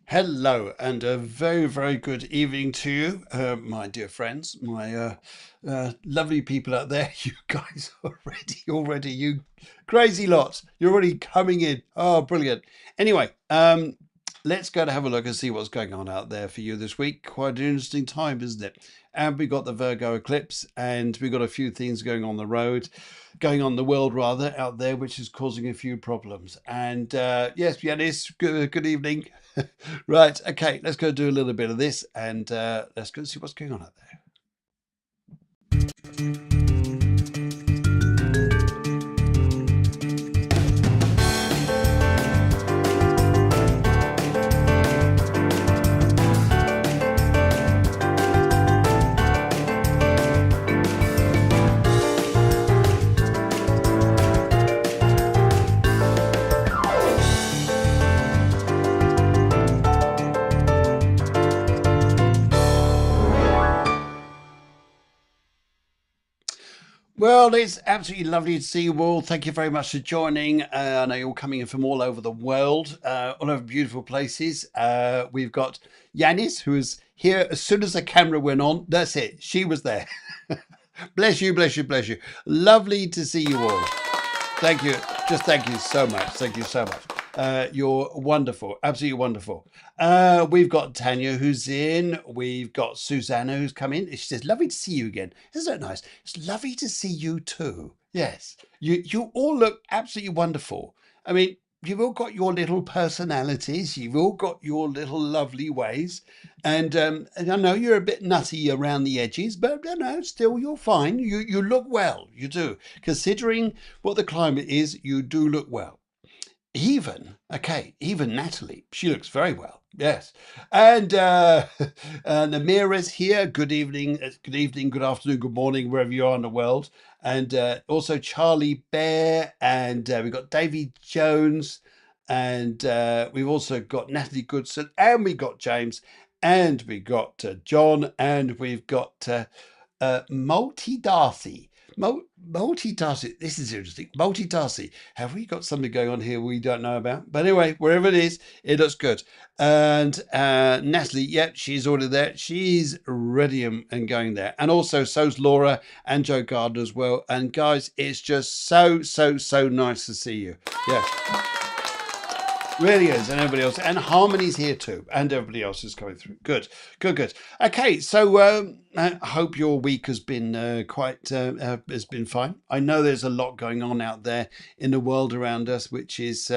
Hello, and a very, very good evening to you, my dear friends, my lovely people out there. You guys already, you crazy lot. You're already coming in. Oh, brilliant. Anyway, let's go to have a look and see what's going on out there for you this week. Quite an interesting time, isn't it? And we got the Virgo eclipse, and we got a few things going on the road, going on the world rather, out there, which is causing a few problems. And yes, Yanis, good evening. Right, okay, let's go do a little bit of this and let's go see what's going on out there. Well, it's absolutely lovely to see you all. Thank you very much for joining. I know you're all coming in from all over the world, all over beautiful places. We've got Yanis, who is here as soon as the camera went on. That's it. She was there. Bless you, bless you, bless you. Lovely to see you all. Thank you. Just thank you so much. Thank you so much. You're wonderful. Absolutely wonderful. We've got Tanya who's in. We've got Susanna who's come in. She says, lovely to see you again. Isn't it nice? It's lovely to see you too. Yes. You all look absolutely wonderful. I mean, you've all got your little personalities. You've all got your little lovely ways. And I know you're a bit nutty around the edges, but still you're fine. You look well. You do. Considering what the climate is, you do look well. Even Natalie, she looks very well. Yes, and and Amira's here. Good evening, good afternoon, good morning, wherever you are in the world. And also Charlie Bear, and we've got Davy Jones, and we've also got Natalie Goodson, and we got James, and we got John, and we've got Multi Darcy. Multi Darcy. This is interesting. Multi Darcy. Have we got something going on here we don't know about? But anyway, wherever it is, it looks good. And Natalie, yep, she's already there. She's ready and going there. And also, so's Laura and Joe Gardner as well. And guys, it's just so nice to see you. Yeah. Really is, and everybody else, and Harmony's here too, and everybody else is coming through. Good. Okay, so I hope your week has been has been fine. I know there's a lot going on out there in the world around us, which is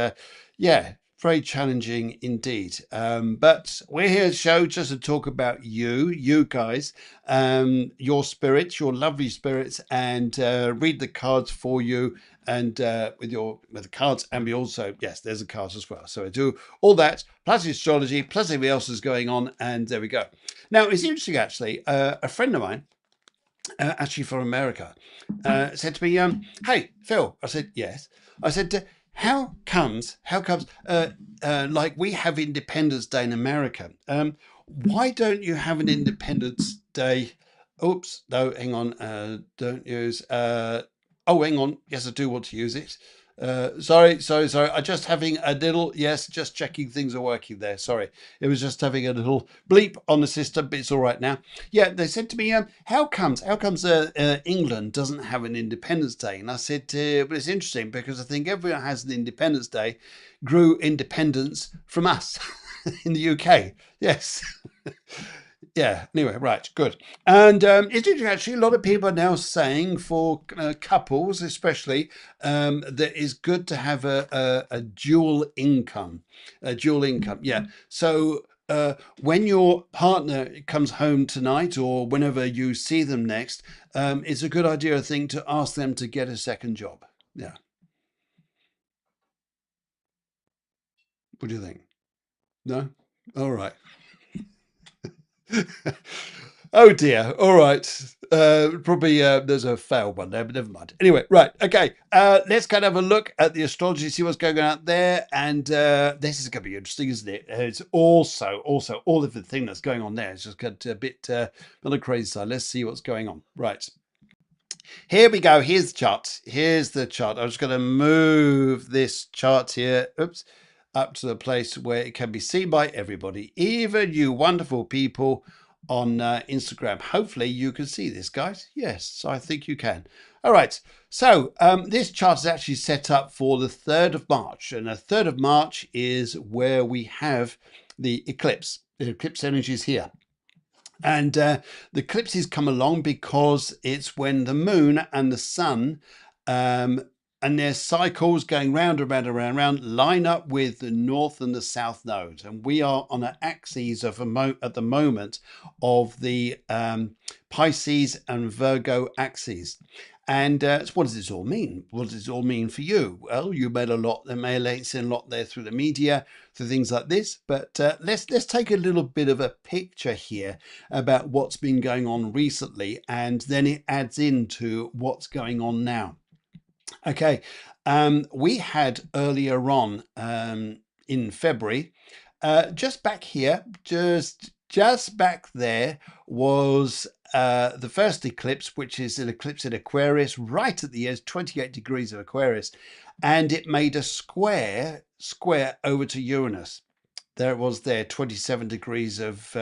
yeah, very challenging indeed. But we're here to show just to talk about you guys, your spirits, your lovely spirits, and read the cards for you and with the cards, and we also, yes, there's the cards as well. So I do all that plus astrology plus everything else is going on, and there we go. Now it's interesting actually. A friend of mine, actually from America, said to me, "Hey Phil," I said, "Yes." I said, how comes like we have Independence Day in America? Why don't you have an Independence Day? Oops, no, hang on. Don't use. Oh, hang on. Yes, I do want to use it. Sorry. I'm just having a little, yes, just checking things are working there. Sorry. It was just having a little bleep on the system, but it's all right now. Yeah, they said to me, how comes England doesn't have an Independence Day? And I said, but it's interesting because I think everyone has an Independence Day, grew independence from us in the UK. Yes. Yeah, anyway, right, good. And it is actually a lot of people are now saying for couples, especially, that it's good to have a dual income. A dual income, yeah. So when your partner comes home tonight or whenever you see them next, it's a good idea, I think, to ask them to get a second job. Yeah. What do you think? No? All right. Oh dear. All right. Probably there's a fail one there, but never mind. Anyway, right. Okay. Let's kind of have a look at the astrology, see what's going on out there. And this is going to be interesting, isn't it? It's also all of the thing that's going on there. It's just got a bit on the crazy side. Let's see what's going on. Right. Here we go. Here's the chart. Here's the chart. I'm just going to move this chart here. Oops. up to the place where it can be seen by everybody, even you wonderful people on Instagram. Hopefully you can see this, guys. Yes, I think you can. All right. So this chart is actually set up for the 3rd of March. And the 3rd of March is where we have the eclipse. The eclipse energy is here. And the eclipses come along because it's when the moon and the sun and their cycles going round and round and round and round line up with the north and the south nodes. And we are on an axis of at the moment of the Pisces and Virgo axes. And what does this all mean? What does it all mean for you? Well, you may have seen a lot there through the media, through things like this. But let's take a little bit of a picture here about what's been going on recently, and then it adds into what's going on now. Okay, we had earlier on in February, just back here, just back there was the first eclipse, which is an eclipse in Aquarius, right at the edge, 28 degrees of Aquarius, and it made a square over to Uranus. There it was there, 27 degrees of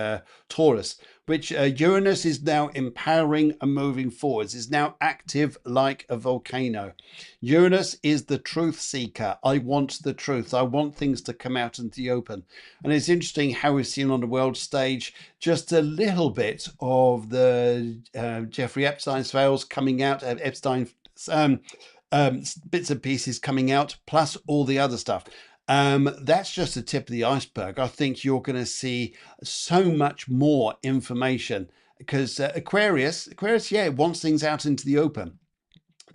Taurus, which Uranus is now empowering and moving forwards, is now active like a volcano. Uranus is the truth seeker. I want the truth. I want things to come out into the open. And it's interesting how we've seen on the world stage just a little bit of the Jeffrey Epstein's files coming out, bits and pieces coming out, plus all the other stuff. That's just the tip of the iceberg. I think you're going to see so much more information because Aquarius, yeah, it wants things out into the open.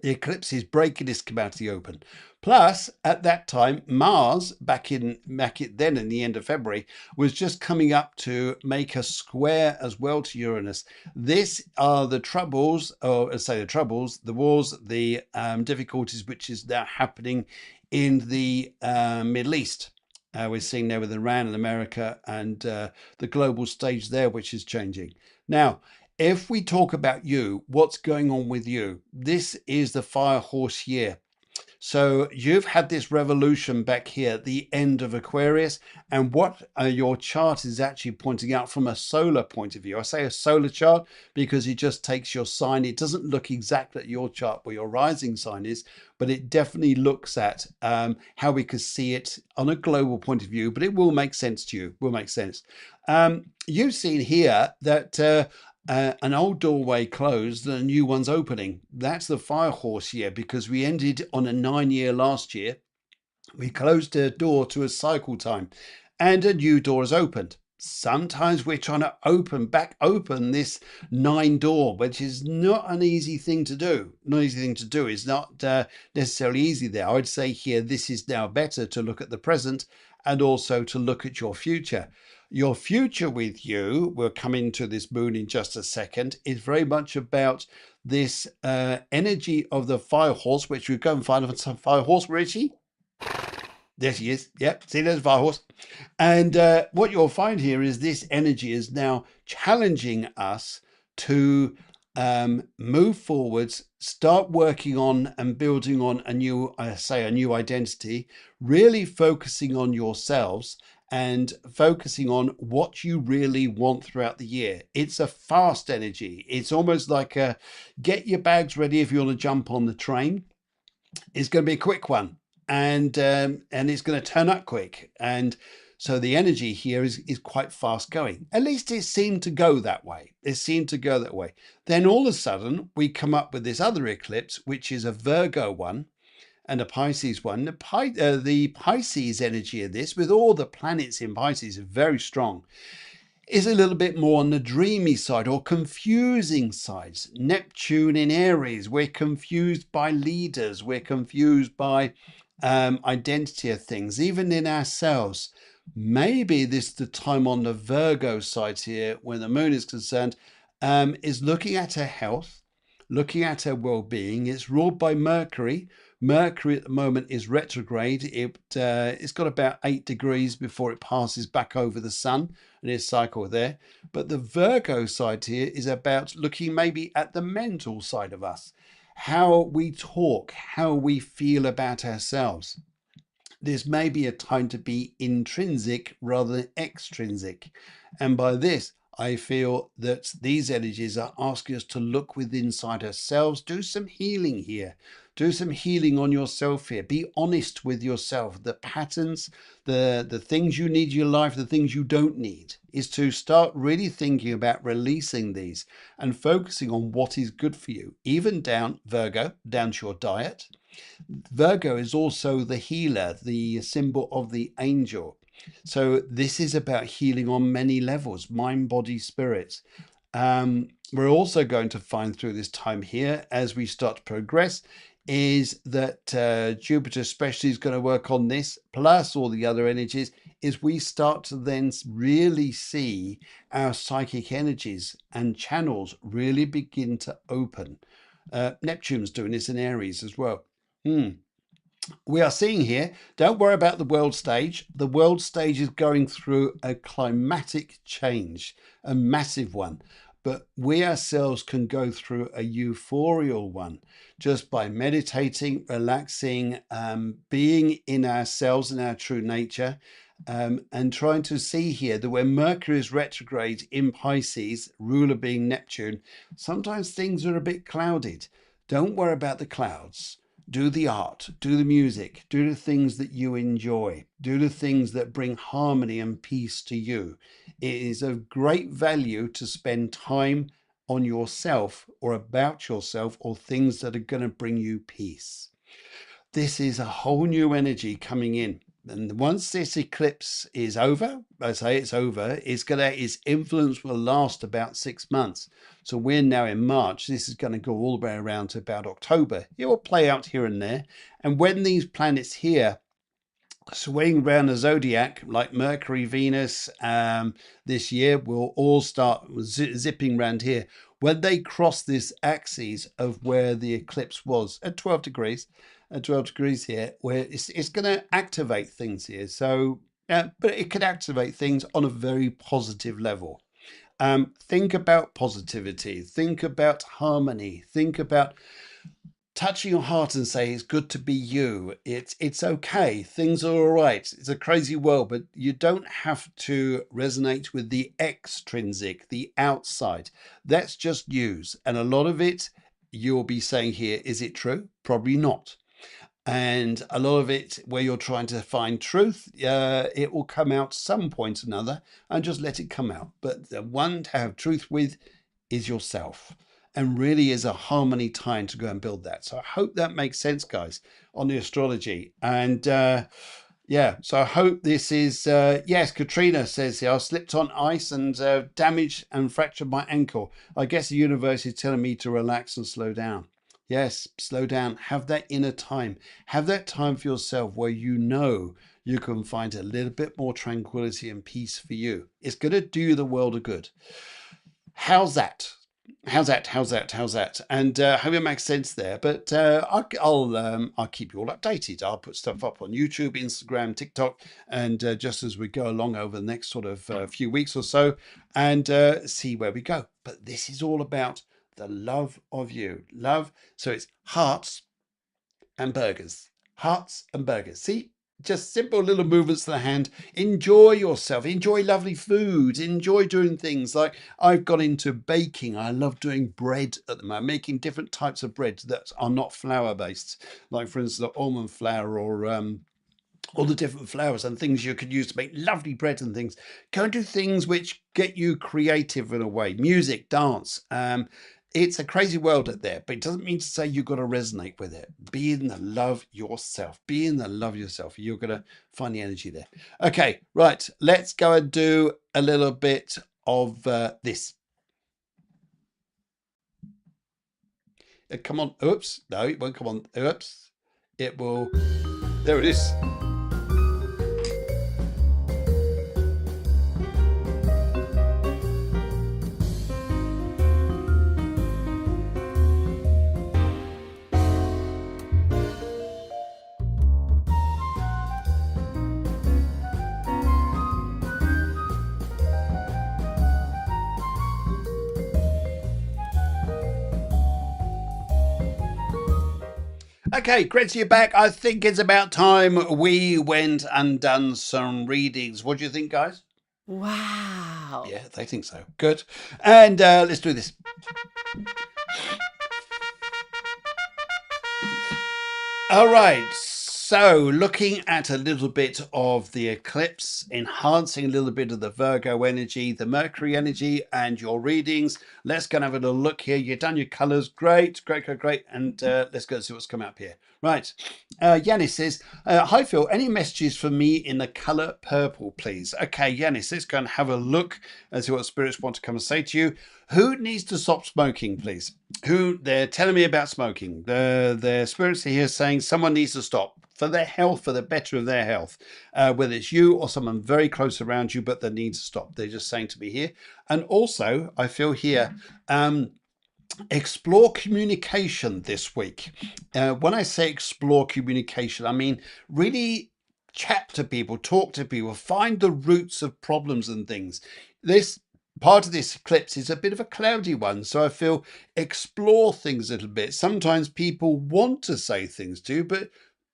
The eclipse is breaking this come out to the open. Plus, at that time, Mars, back in the end of February, was just coming up to make a square as well to Uranus. This are the troubles, or the wars, the difficulties, which is now happening in the Middle East. We're seeing there with Iran and America and the global stage there, which is changing. Now, if we talk about you, what's going on with you? This is the fire horse year. So you've had this revolution back here at the end of Aquarius, and what your chart is actually pointing out from a solar point of view. I say a solar chart because it just takes your sign. It doesn't look exactly at your chart where your rising sign is, but it definitely looks at how we could see it on a global point of view, but it will make sense to you, will make sense. You've seen here that an old doorway closed and a new one's opening. That's the fire horse year because we ended on a 9-year last year. We closed a door to a cycle time and a new door has opened. Sometimes we're trying to open this 9 door, which is not an easy thing to do. Not easy thing to do. It's not necessarily easy there. I would say here, this is now better to look at the present and also to look at your future. Your future with you, we'll come into this moon in just a second, is very much about this energy of the fire horse, which we'll go and find some fire horse. Where is she? There she is. Yep, see, there's a fire horse. And what you'll find here is this energy is now challenging us to move forwards, start working on and building on a new identity, really focusing on yourselves and focusing on what you really want throughout the year. It's a fast energy. It's almost like a get your bags ready if you want to jump on the train. It's going to be a quick one, and it's going to turn up quick. And so the energy here is quite fast going. At least it seemed to go that way. It seemed to go that way. Then all of a sudden we come up with this other eclipse, which is a Virgo one and a Pisces one. The Pisces energy of this, with all the planets in Pisces, are very strong, is a little bit more on the dreamy side or confusing sides. Neptune in Aries, we're confused by leaders. We're confused by identity of things, even in ourselves. Maybe this is the time on the Virgo side here, when the moon is concerned, is looking at her health, looking at her well-being. It's ruled by Mercury. Mercury at the moment is retrograde. It's got about 8 degrees before it passes back over the sun and its cycle there. But the Virgo side here is about looking maybe at the mental side of us, how we talk, how we feel about ourselves. This may be a time to be intrinsic rather than extrinsic. And by this, I feel that these energies are asking us to look within inside ourselves, do some healing here, do some healing on yourself here. Be honest with yourself. The patterns, the things you need in your life, the things you don't need, is to start really thinking about releasing these and focusing on what is good for you, even down, Virgo, down to your diet. Virgo is also the healer, the symbol of the angel. So this is about healing on many levels, mind, body, spirit. We're also going to find through this time here, as we start to progress, is that Jupiter especially is going to work on this, plus all the other energies, is we start to then really see our psychic energies and channels really begin to open. Neptune's doing this in Aries as well. We are seeing here, don't worry about the world stage. The world stage is going through a climatic change, a massive one. But we ourselves can go through a euphorial one just by meditating, relaxing, being in ourselves and our true nature, and trying to see here that when Mercury is retrograde in Pisces, ruler being Neptune, sometimes things are a bit clouded. Don't worry about the clouds. Do the art, do the music, do the things that you enjoy, do the things that bring harmony and peace to you. It is of great value to spend time on yourself or about yourself or things that are going to bring you peace. This is a whole new energy coming in. And once this eclipse is over, I say it's over, its influence will last about 6 months. So we're now in March. This is going to go all the way around to about October. It will play out here and there. And when these planets here swing around the zodiac, like Mercury, Venus, this year, will all start zipping around here. When they cross this axis of where the eclipse was at 12 degrees, here, where it's going to activate things here. So, but it could activate things on a very positive level. Think about positivity. Think about harmony. Think about touching your heart and say it's good to be you. It's okay. Things are all right. It's a crazy world, but you don't have to resonate with the extrinsic, the outside. That's just use. And a lot of it, you'll be saying here, is it true? Probably not. And a lot of it where you're trying to find truth, it will come out some point or another, and just let it come out. But the one to have truth with is yourself, and really is a harmony time to go and build that. So I hope that makes sense, guys, on the astrology. And yeah, so I hope this is, yes, Katrina says here, I slipped on ice and damaged and fractured my ankle. I guess the universe is telling me to relax and slow down. Yes, slow down. Have that inner time. Have that time for yourself where you know you can find a little bit more tranquility and peace for you. It's going to do the world a good. How's that? How's that? And hope it makes sense there. But I'll keep you all updated. I'll put stuff up on YouTube, Instagram, TikTok, and just as we go along over the next sort of few weeks or so, and see where we go. But this is all about the love of you. Love. So it's hearts and burgers. Hearts and burgers. See? Just simple little movements of the hand. Enjoy yourself. Enjoy lovely food. Enjoy doing things like I've got into baking. I love doing bread at the moment, making different types of bread that are not flour based, like for instance, almond flour or all the different flours and things you could use to make lovely bread and things. Go and do things which get you creative in a way. Music, dance. It's a crazy world out there, but it doesn't mean to say you've got to resonate with it. Be in the love yourself. Be in the love yourself. You're going to find the energy there. Okay, right. Let's go and do a little bit of this. Come on. Oops. No, it won't come on. Oops. It will. There it is. Okay, great to you back. I think it's about time we went and done some readings. What do you think, guys? Wow. Yeah, they think so. Good. And let's do this. All right. So, looking at a little bit of the eclipse, enhancing a little bit of the Virgo energy, the Mercury energy, and your readings. Let's go and have a little look here. You've done your colors. Great, great, great, great. And let's go and see what's come up here. Right. Yanis says, hi, Phil. Any messages for me in the color purple, please? Okay, Yanis, let's go and have a look and see what spirits want to come and say to you. Who needs to stop smoking, please? Who they're telling me about smoking. The spirits are here saying someone needs to stop for their health, for the better of their health, whether it's you or someone very close around you, but they need to stop. They're just saying to me here. And also, I feel here, explore communication this week. When I say explore communication, I mean really chat to people, talk to people, find the roots of problems and things. This part of this eclipse is a bit of a cloudy one, so I feel explore things a little bit. Sometimes people want to say things to you, but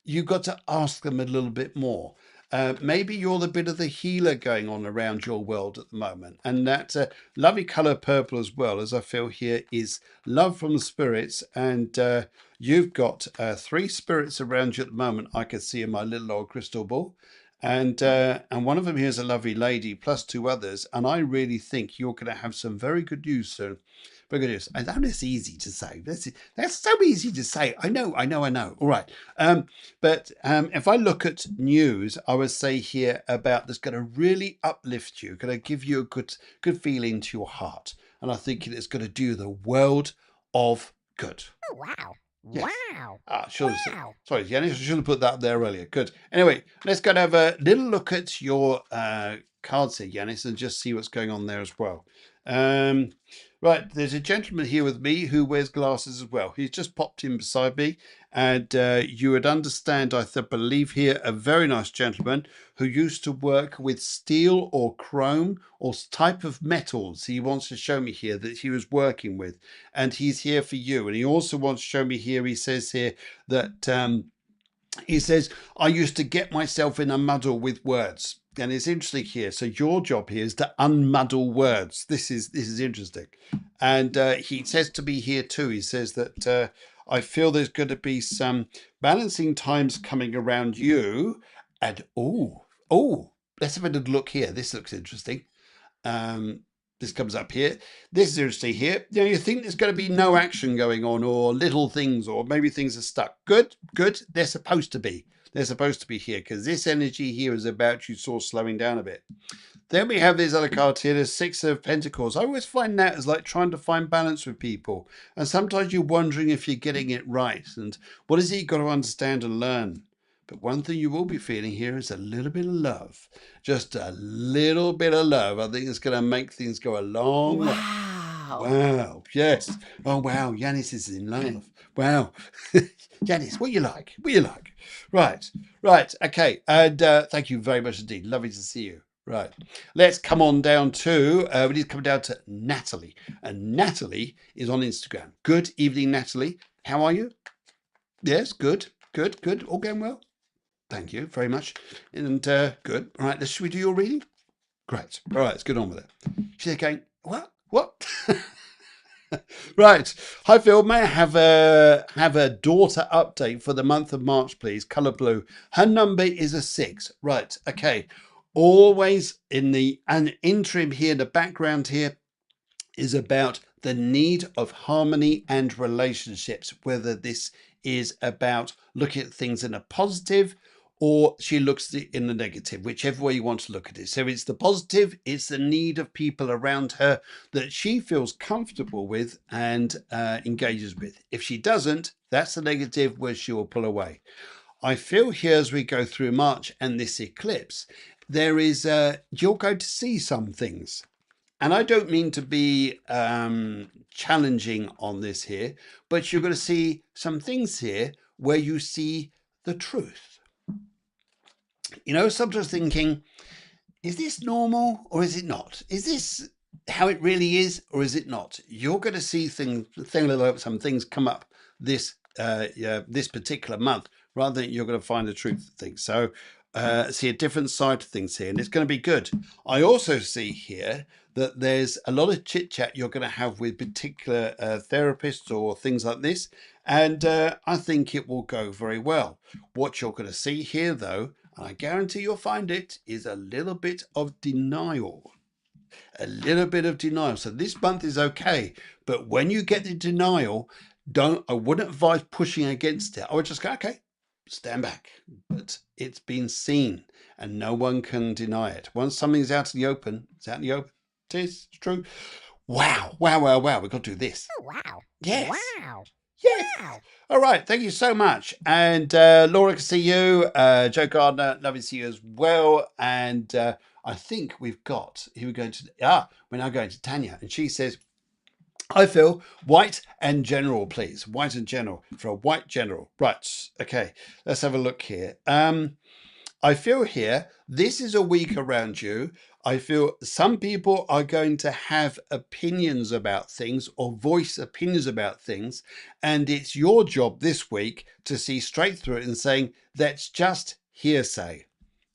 you've got to ask them a little bit more. Maybe you're the bit of the healer going on around your world at the moment, and that lovely color purple as well, as I feel here, is love from the spirits. And you've got three spirits around you at the moment. I can see in my little old crystal ball, and one of them here is a lovely lady plus two others, and I really think you're going to have some very good news soon. Very good news. I know it's easy to say. That's so easy to say. I know. All right. But if I look at news, I would say here about that's going to really uplift you, going to give you a good feeling to your heart, and I think it is going to do the world of good. Oh, wow. Yes. Wow. Should have Wow. sorry, Yanis, I should have put that there earlier. Good. Anyway, let's go and have a little look at your cards here, Yanis, and just see what's going on there as well. Right, there's a gentleman here with me who wears glasses as well. He's just popped in beside me, and you would understand, believe here, a very nice gentleman who used to work with steel or chrome or type of metals. He wants to show me here that he was working with, and he's here for you. And he also wants to show me here, he says here that he says, I used to get myself in a muddle with words. And it's interesting here. So your job here is to unmuddle words. This is interesting. And he says to me here too, he says that I feel there's going to be some balancing times coming around you. And let's have a little look here. This looks interesting. This comes up here. This is interesting here. You think there's going to be no action going on, or little things, or maybe things are stuck. Good. They're supposed to be. They're supposed to be here, because this energy here is about you sort of slowing down a bit. Then we have these other cards here, the Six of Pentacles. I always find that as like trying to find balance with people. And sometimes you're wondering if you're getting it right. And what is it you've got to understand and learn? But one thing you will be feeling here is a little bit of love. Just a little bit of love. I think it's going to make things go a long way. Wow. Wow. Yes. Oh, wow. Yanis is in love. Wow. Yanis, what you like? What you like? Right. Okay. And thank you very much indeed. Lovely to see you. Right. Let's come on down to, we need to come down to Natalie. And Natalie is on Instagram. Good evening, Natalie. How are you? Yes, good. All going well? Thank you very much. And good. All right, should we do your reading? Great. All right, let's get on with it. She's going, what? Right. Hi, Phil. May I have a daughter update for the month of March, please? Color blue. Her number is a 6. Right. Okay. Always in an interim here, the background here is about the need of harmony and relationships, whether this is about looking at things in a positive or she looks at it in the negative, whichever way you want to look at it. So it's the positive, it's the need of people around her that she feels comfortable with and engages with. If she doesn't, that's the negative where she will pull away. I feel here as we go through March and this eclipse, there is, you're going to see some things. And I don't mean to be challenging on this here, but you're going to see some things here where you see the truth. Sometimes thinking, is this normal or is it not? Is this how it really is or is it not? You're going to see some things come up this this particular month, rather than you're going to find the truth of things. So see a different side to things here, and it's going to be good. I also see here that there's a lot of chit chat you're going to have with particular therapists or things like this, and I think it will go very well. What you're going to see here, though, and I guarantee you'll find it, is a little bit of denial. A little bit of denial. So this month is okay, but when you get the denial, I wouldn't advise pushing against it. I would just go, okay, stand back. But it's been seen and no one can deny it. Once something's out in the open, it's out in the open. It is, it's true. Wow, wow, wow, wow. We've got to do this. Oh, wow. Yes. Wow. Yes. Wow. All right. Thank you so much. And Laura, can see you. Joe Gardner, lovely to see you as well. And I think we've got, here we're going to, we're now going to Tanya. And she says, I feel white and general, please. White and general for a white general. Right. Okay. Let's have a look here. I feel here, this is a week around you. I feel some people are going to have opinions about things or voice opinions about things. And it's your job this week to see straight through it and saying, that's just hearsay.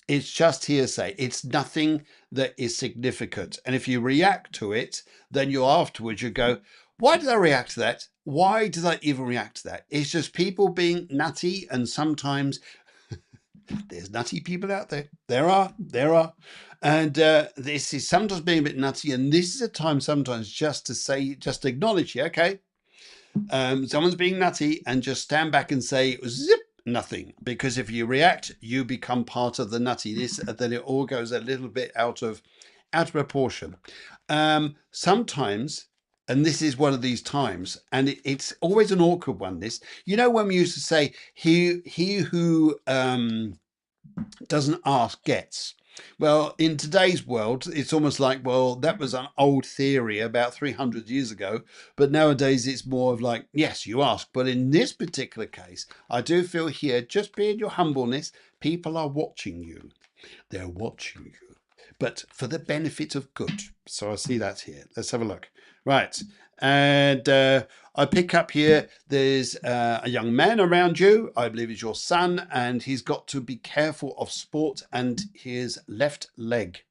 It's just hearsay. It's nothing that is significant. And if you react to it, then you afterwards, you go, why did I react to that? Why did I even react to that? It's just people being nutty, and sometimes there's nutty people out there. There are. And this is sometimes being a bit nutty. And this is a time sometimes just to say, just acknowledge, yeah, okay, someone's being nutty, and just stand back and say, zip, nothing. Because if you react, you become part of the nuttiness, and then it all goes a little bit out of proportion. Sometimes, and this is one of these times, and it's always an awkward one, this, you know, when we used to say, he who doesn't ask gets. Well, in today's world, it's almost like, well, that was an old theory about 300 years ago. But nowadays, it's more of like, yes, you ask. But in this particular case, I do feel here, just being your humbleness, people are watching you. They're watching you, but for the benefit of good. So I see that here. Let's have a look. Right. And I pick up here, there's a young man around you, I believe is your son, and he's got to be careful of sport and his left leg.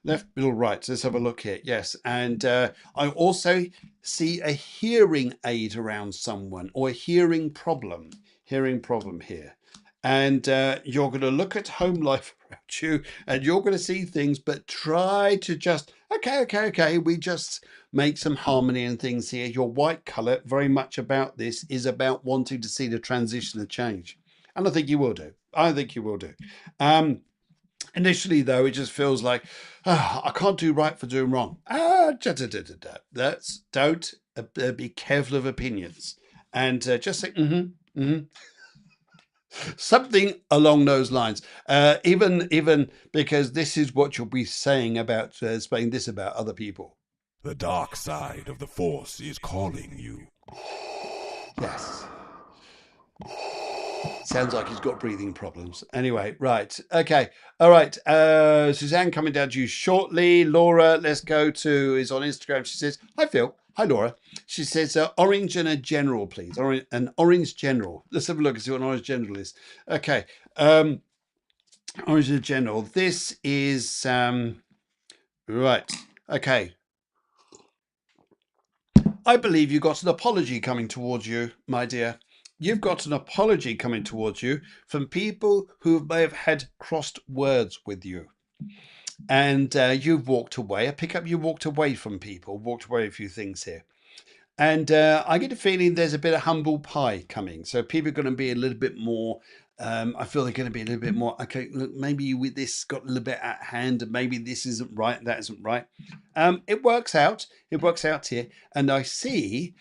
Left, middle, right. Let's have a look here. Yes. And I also see a hearing aid around someone, or a hearing problem. Hearing problem here. And you're going to look at home life around you, and you're going to see things, but try to just, okay. We just make some harmony and things here. Your white color, very much about this, is about wanting to see the transition and change. And I think you will do. Initially, though, it just feels like, I can't do right for doing wrong. That's, don't be careful of opinions. And just say, something along those lines. Even because this is what you'll be saying about saying this about other people. The dark side of the Force is calling you. Yes. Sounds like he's got breathing problems. Anyway, right. Okay. All right. Suzanne coming down to you shortly. Laura, let's go to, is on Instagram. She says, hi, Phil. Hi, Laura. She says, orange and a general, please. An orange general. Let's have a look and see what an orange general is. Okay. Orange and a general. This is, right. Okay. I believe you got an apology coming towards you, my dear. You've got an apology coming towards you from people who may have had crossed words with you. And you've walked away. I pick up you walked away from people, walked away a few things here. And I get a feeling there's a bit of humble pie coming. So people are going to be a little bit more, I feel they're going to be a little bit more, okay, look, maybe with this got a little bit at hand, and maybe this isn't right, that isn't right. It works out. It works out here. And I see,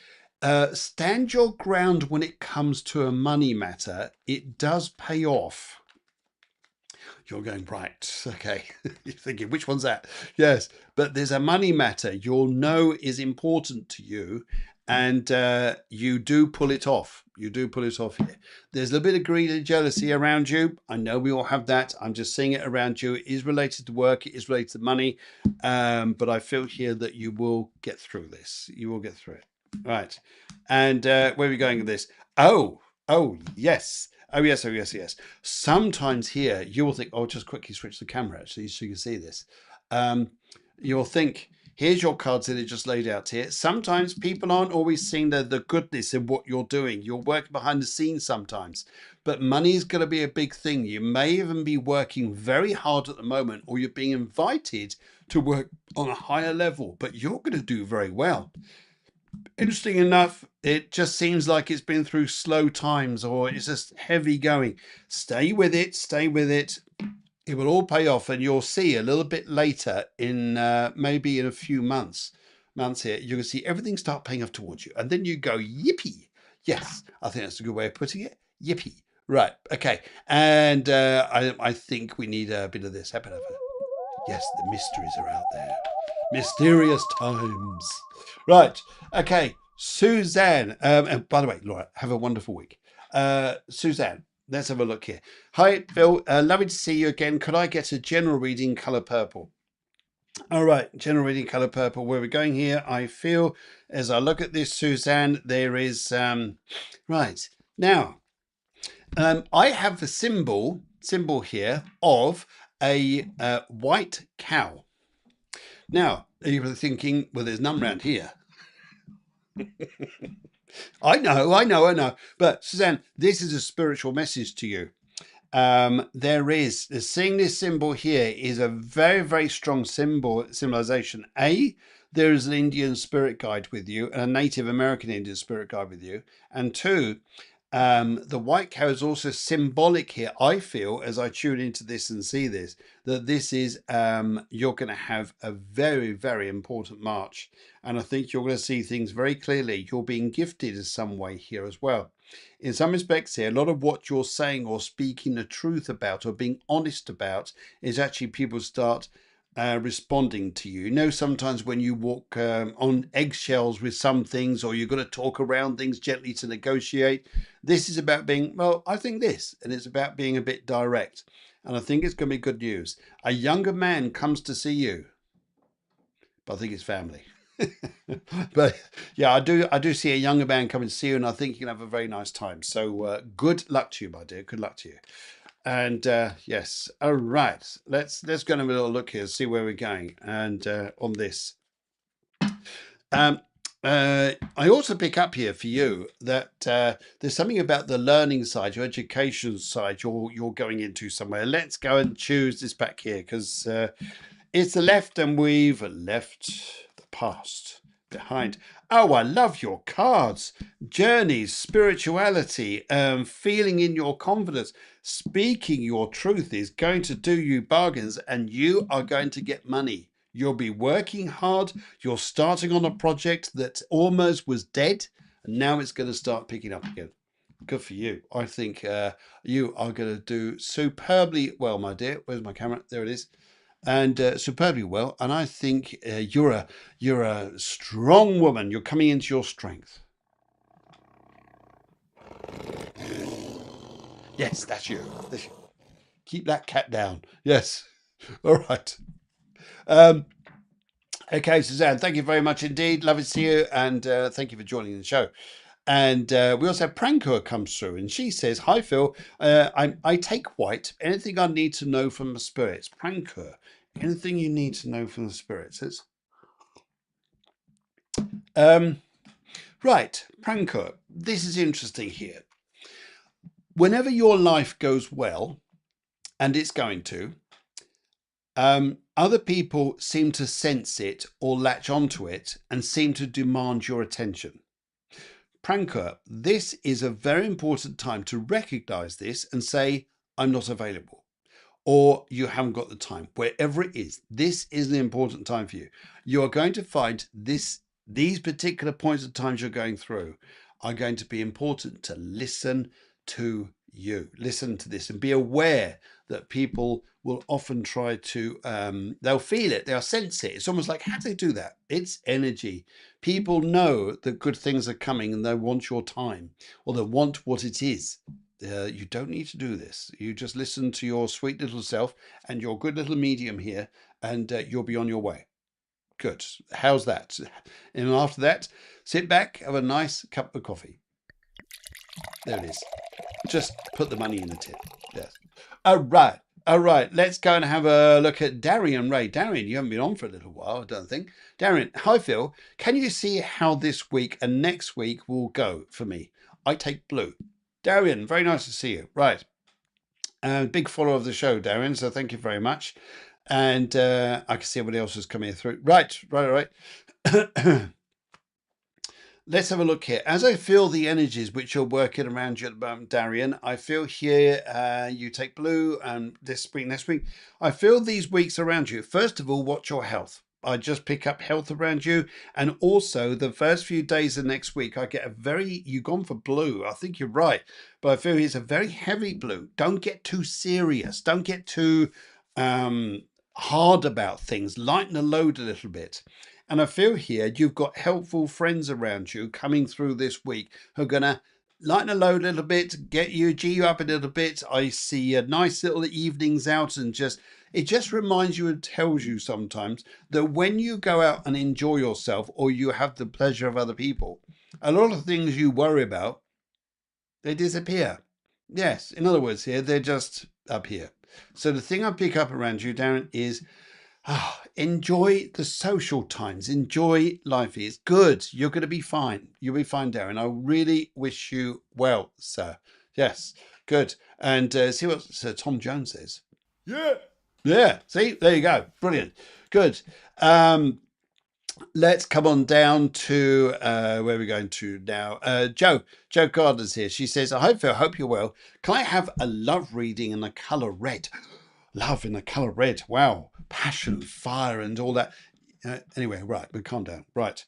stand your ground when it comes to a money matter. It does pay off. You're going, right, okay. You're thinking, which one's that? Yes, but there's a money matter you'll know is important to you, and you do pull it off. You do pull it off here. There's a little bit of greed and jealousy around you. I know we all have that. I'm just seeing it around you. It is related to work. It is related to money. But I feel here that you will get through this. You will get through it. Right. And where are we going with this? Oh, yes. Oh, yes, oh, yes, yes. Sometimes here you will think, oh, just quickly switch the camera actually so you can see this. You'll think, here's your cards that are just laid out here. Sometimes people aren't always seeing the goodness in what you're doing. You're working behind the scenes sometimes. But money is going to be a big thing. You may even be working very hard at the moment, or you're being invited to work on a higher level, but you're going to do very well. Interesting enough, it just seems like it's been through slow times or it's just heavy going. Stay with it, stay with it. It will all pay off, and you'll see a little bit later in maybe in a few months here, you're going to see everything start paying off towards you. And then you go, yippee. Yes, I think that's a good way of putting it. Yippee. Right. Okay. And I think we need a bit of this. Yes, the mysteries are out there. Mysterious times. Right. Okay. Suzanne. And by the way, Laura, have a wonderful week. Suzanne, let's have a look here. Hi, Phil. Lovely to see you again. Could I get a general reading color purple? All right. General reading color purple. Where we're going here, I feel as I look at this, Suzanne, there is. Right. Now, I have the symbol here of a white cow. Now, you were thinking, well, there's none around here. I know. But Suzanne, this is a spiritual message to you. Seeing this symbol here is a very, very strong symbolization. There is an Indian spirit guide with you, and a Native American Indian spirit guide with you. And two, the white cow is also symbolic here. I feel as I tune into this and see this, that this is you're going to have a very, very important March. And I think you're going to see things very clearly. You're being gifted in some way here as well. In some respects here, a lot of what you're saying or speaking the truth about or being honest about is actually people start responding to you. You know, sometimes when you walk on eggshells with some things, or you've got to talk around things gently to negotiate, this is about being, well, I think this, and it's about being a bit direct. And I think it's going to be good news. A younger man comes to see you, but I think it's family. But yeah, I do see a younger man coming to see you, and I think you can have a very nice time. So good luck to you, my dear. Good luck to you. And yes, all right. Let's go and have a little look here, see where we're going, and on this. I also pick up here for you that there's something about the learning side, your education side, you're going into somewhere. Let's go and choose this back here, because it's the left, and we've left the past behind. Oh, I love your cards. Journeys, spirituality, feeling in your confidence, speaking your truth is going to do you bargains, and you are going to get money. You'll be working hard. You're starting on a project that almost was dead, and now it's going to start picking up again. Good for you. I think you are going to do superbly well, my dear. Where's my camera? There it is. And superbly well. And I think you're a strong woman. You're coming into your strength. Yes, that's you. Keep that cat down. Yes. All right. Okay, Suzanne, thank you very much indeed. Lovely to see you, and thank you for joining the show. And we also have Prankur comes through, and she says, "Hi Phil, I take white. Anything I need to know from the spirits?" Prankur, anything you need to know from the spirits? It's right, Prankur. This is interesting here. Whenever your life goes well, and it's going to, other people seem to sense it or latch onto it and seem to demand your attention. Pranker, this is a very important time to recognize this and say, I'm not available, or you haven't got the time. Wherever it is, this is an important time for you. You are going to find these particular points of times you're going through are going to be important to listen to you. Listen to this and be aware that people will often try to, they'll feel it, they'll sense it. It's almost like, how do they do that? It's energy. People know that good things are coming and they want your time, or they want what it is. You don't need to do this. You just listen to your sweet little self and your good little medium here, and you'll be on your way. Good. How's that? And after that, sit back, have a nice cup of coffee. There it is. Just put the money in the tin. Yes. All right. All right. Let's go and have a look at Darian Ray. Darian, you haven't been on for a little while, I don't think. Darian, hi Phil. Can you see how this week and next week will go for me? I take blue. Darian, very nice to see you. Right. Big follower of the show, Darian. So thank you very much. And I can see everybody else is coming through. Right. Let's have a look here. As I feel the energies which are working around you at the moment, Darian, I feel here you take blue and this spring, next week. I feel these weeks around you. First of all, watch your health. I just pick up health around you. And also the first few days of next week, I get a very, you've gone for blue. I think you're right. But I feel it's a very heavy blue. Don't get too serious. Don't get too hard about things. Lighten the load a little bit. And I feel here you've got helpful friends around you coming through this week who are going to lighten the load a little bit, get you, G you up a little bit. I see a nice little evenings out and it just reminds you and tells you sometimes that when you go out and enjoy yourself or you have the pleasure of other people, a lot of things you worry about, they disappear. Yes, in other words here, they're just up here. So the thing I pick up around you, Darren, is enjoy the social times. Enjoy life. It's good. You're going to be fine. You'll be fine, Darren. I really wish you well, sir. Yes, good. And see what Sir Tom Jones says. Yeah. See, there you go. Brilliant. Good. Let's come on down to where we're going to now. Jo Gardner's here. She says, I hope you're well. Can I have a love reading in the colour red? Love in the colour red. Wow. Passion, fire, and all that. Anyway, right, but calm down. Right.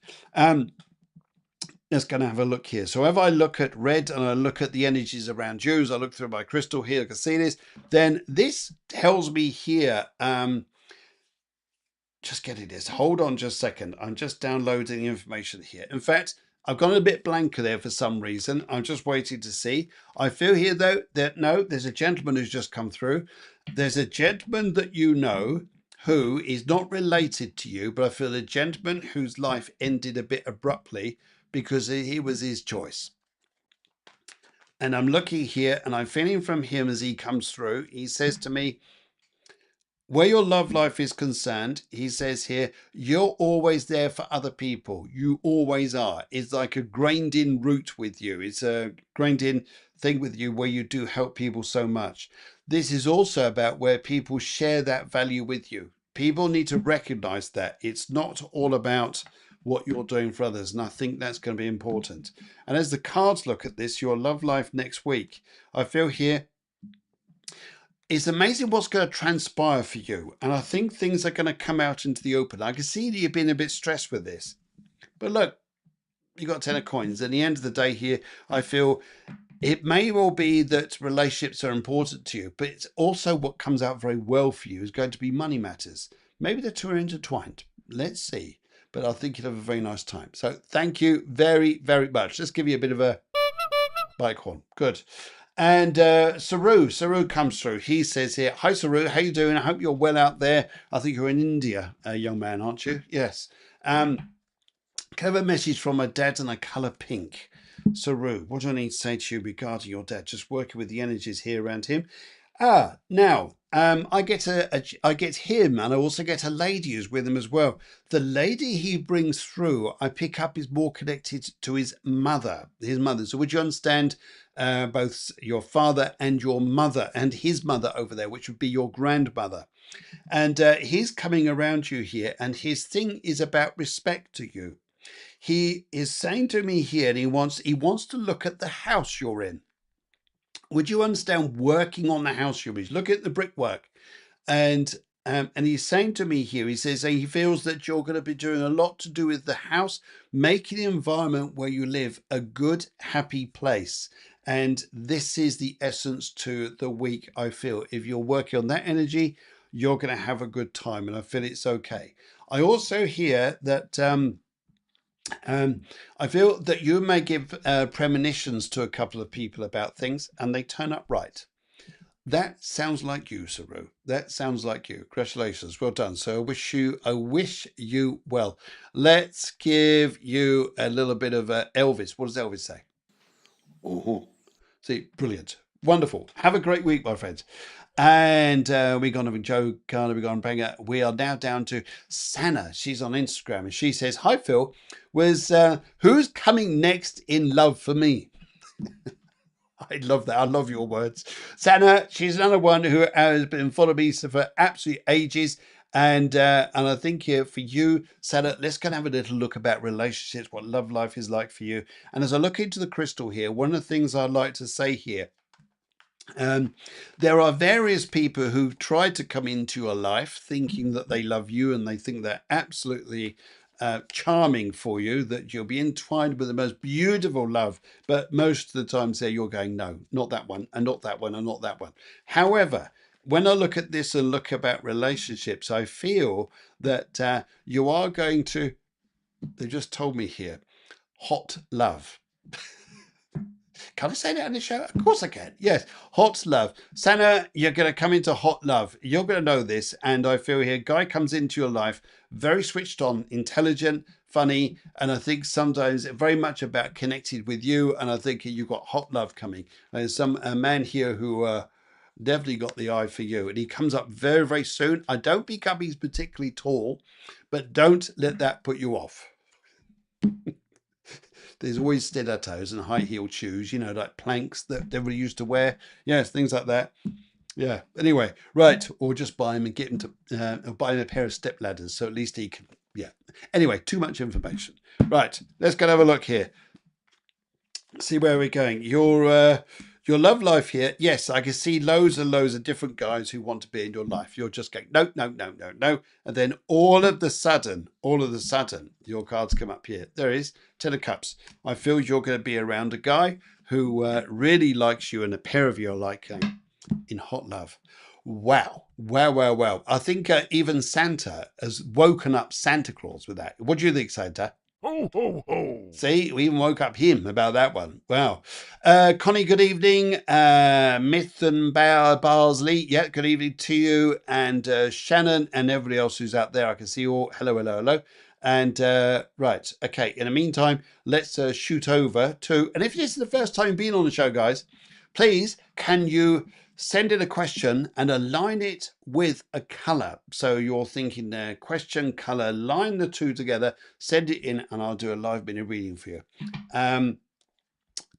Let's go and have a look here. So if I look at red and I look at the energies around you, as I look through my crystal here, I can see this, then this tells me here, just getting this. Hold on just a second. I'm just downloading the information here. In fact, I've gone a bit blanker there for some reason. I'm just waiting to see. I feel here, though, that no, there's a gentleman who's just come through. There's a gentleman that you know who is not related to you, but I feel a gentleman whose life ended a bit abruptly because he was his choice. And I'm looking here and I'm feeling from him as he comes through. He says to me, where your love life is concerned, he says here, you're always there for other people. You always are. It's like a grained in root with you. It's a grained in thing with you where you do help people so much. This is also about where people share that value with you. People need to recognize that. It's not all about what you're doing for others. And I think that's going to be important. And as the cards look at this, your love life next week, I feel here, it's amazing what's going to transpire for you. And I think things are going to come out into the open. I can see that you've been a bit stressed with this. But look, you got 10 of coins. At the end of the day here, I feel it may well be that relationships are important to you, but it's also what comes out very well for you is going to be money matters. Maybe the two are intertwined. Let's see. But I think you'll have a very nice time. So thank you very, very much. Let's give you a bit of a bike horn. Good. And Saru comes through. He says here, hi Saru, how you doing? I hope you're well out there. I think you're in India, young man, aren't you? Yes. Can I have a message from my dad in a colour pink? Saru, what do I need to say to you regarding your dad? Just working with the energies here around him. Now, I get him, and I also get a lady who's with him as well. The lady he brings through, I pick up, is more connected to his mother. So would you understand both your father and your mother and his mother over there, which would be your grandmother? And he's coming around you here, and his thing is about respect to you. He is saying to me here, and he wants to look at the house you're in. Would you understand working on the house you're in? Look at the brickwork. And he's saying to me here, he says he feels that you're going to be doing a lot to do with the house, making the environment where you live a good, happy place. And this is the essence to the week, I feel. If you're working on that energy, you're going to have a good time. And I feel it's okay. I also hear that I feel that you may give premonitions to a couple of people about things and they turn up right. That sounds like you, Saru. That sounds like you. Congratulations. Well done. So I wish you well. Let's give you a little bit of Elvis. What does Elvis say? Oh, see, brilliant. Wonderful. Have a great week, my friends. And we're going to be Joe Carter, we're going to bring her. We are now down to Sana. She's on Instagram and she says, "Hi, Phil. Who's coming next in love for me?" I love that. I love your words. Sana, she's another one who has been following me for absolute ages. And I think here for you, Sana, let's go and have a little look about relationships, what love life is like for you. And as I look into the crystal here, one of the things I'd like to say here, there are various people who've tried to come into your life thinking that they love you and they think they're absolutely charming for you, that you'll be entwined with the most beautiful love. But most of the times there you're going, no, not that one, and not that one, and not that one. However, when I look at this and look about relationships, I feel that you are going to, they just told me here, hot love. Can I say that on the show? Of course I can. Yes, hot love. Sana, you're going to come into hot love. You're going to know this. And I feel here, guy comes into your life, very switched on, intelligent, funny. And I think sometimes very much about connected with you. And I think you've got hot love coming. There's a man here who definitely got the eye for you. And he comes up very, very soon. I don't become he's particularly tall, but don't let that put you off. There's always stilettos and high heel shoes, like planks that everybody used to wear. Yes, things like that. Yeah. Anyway, right. Or just buy him and get him to buy him a pair of step ladders. So at least he can. Yeah. Anyway, too much information. Right. Let's go and have a look here. See where we're going. Your love life here. Yes, I can see loads and loads of different guys who want to be in your life. You're just going, no, no, no, no, no. And then all of the sudden, your cards come up here. There is 10 of Cups. I feel you're going to be around a guy who really likes you and a pair of you are like in hot love. Wow. Wow, wow, wow. I think even Santa has woken up Santa Claus with that. What do you think, Santa? Ho, ho, ho. See, we even woke up him about that one. Wow. Connie, good evening. Myth and Barsley, yeah, good evening to you. And Shannon and everybody else who's out there. I can see you all. Hello, hello, hello. And right, okay. In the meantime, let's shoot over to, and if this is the first time you've been on the show, guys, please, can you send in a question and align it with a color? So you're thinking there, question, color, line the two together, send it in, and I'll do a live mini reading for you.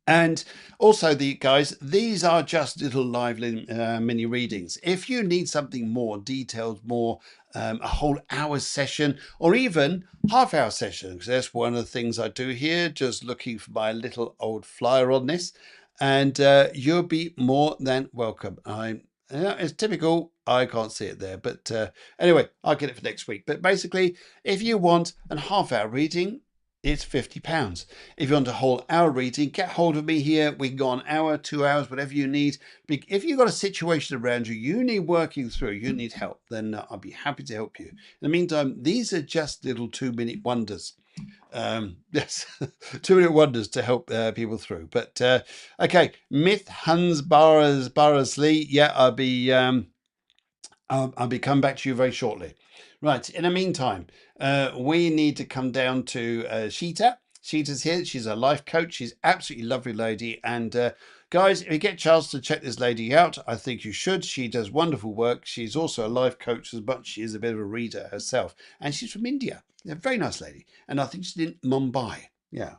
And also, these are just little live mini readings. If you need something more detailed, more a whole hour session, or even half-hour session, because that's one of the things I do here, just looking for my little old flyer on this. And you'll be more than welcome. It's typical. I can't see it there, but anyway, I'll get it for next week. But basically, if you want a half-hour reading, it's £50. If you want a whole hour reading, get hold of me here. We can go an hour, 2 hours, whatever you need. If you've got a situation around you, you need working through, you need help, then I'll be happy to help you. In the meantime, these are just little 2-minute wonders. Yes, 2-minute wonders to help people through. But okay, Myth Hans Barrasley. Yeah, I'll be coming back to you very shortly. Right. In the meantime, we need to come down to Sheeta. Sheeta's here. She's a life coach. She's absolutely lovely lady. And guys, if you get a chance to check this lady out, I think you should. She does wonderful work. She's also a life coach as much as she is a bit of a reader herself. And she's from India. A very nice lady. And I think she's in Mumbai. Yeah.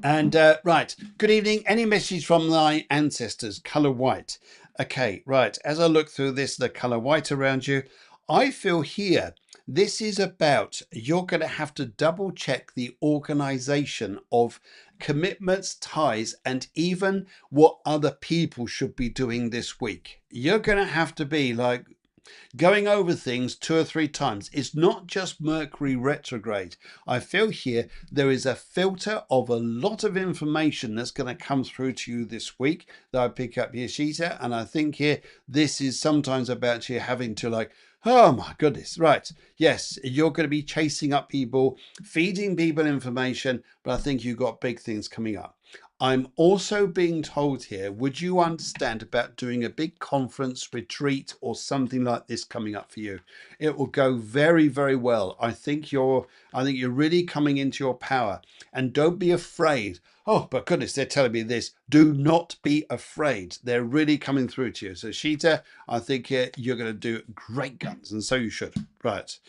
And right, good evening. Any message from my ancestors? Color white. Okay, right. As I look through this, the color white around you, I feel here, this is about you're going to have to double check the organization of commitments, ties, and even what other people should be doing this week. You're going to have to be like, going over things 2 or 3 times. It's not just Mercury retrograde. I feel here there is a filter of a lot of information that's going to come through to you this week that I pick up here, Sheeta. And I think here this is sometimes about you having to like, oh my goodness, right. Yes, you're going to be chasing up people, feeding people information, but I think you've got big things coming up. I'm also being told here, would you understand about doing a big conference retreat or something like this coming up for you? It will go very, very well. I think you're really coming into your power, and don't be afraid. Oh, but goodness, they're telling me this. Do not be afraid. They're really coming through to you. So Sheeta, I think you're going to do great guns, and so you should. Right.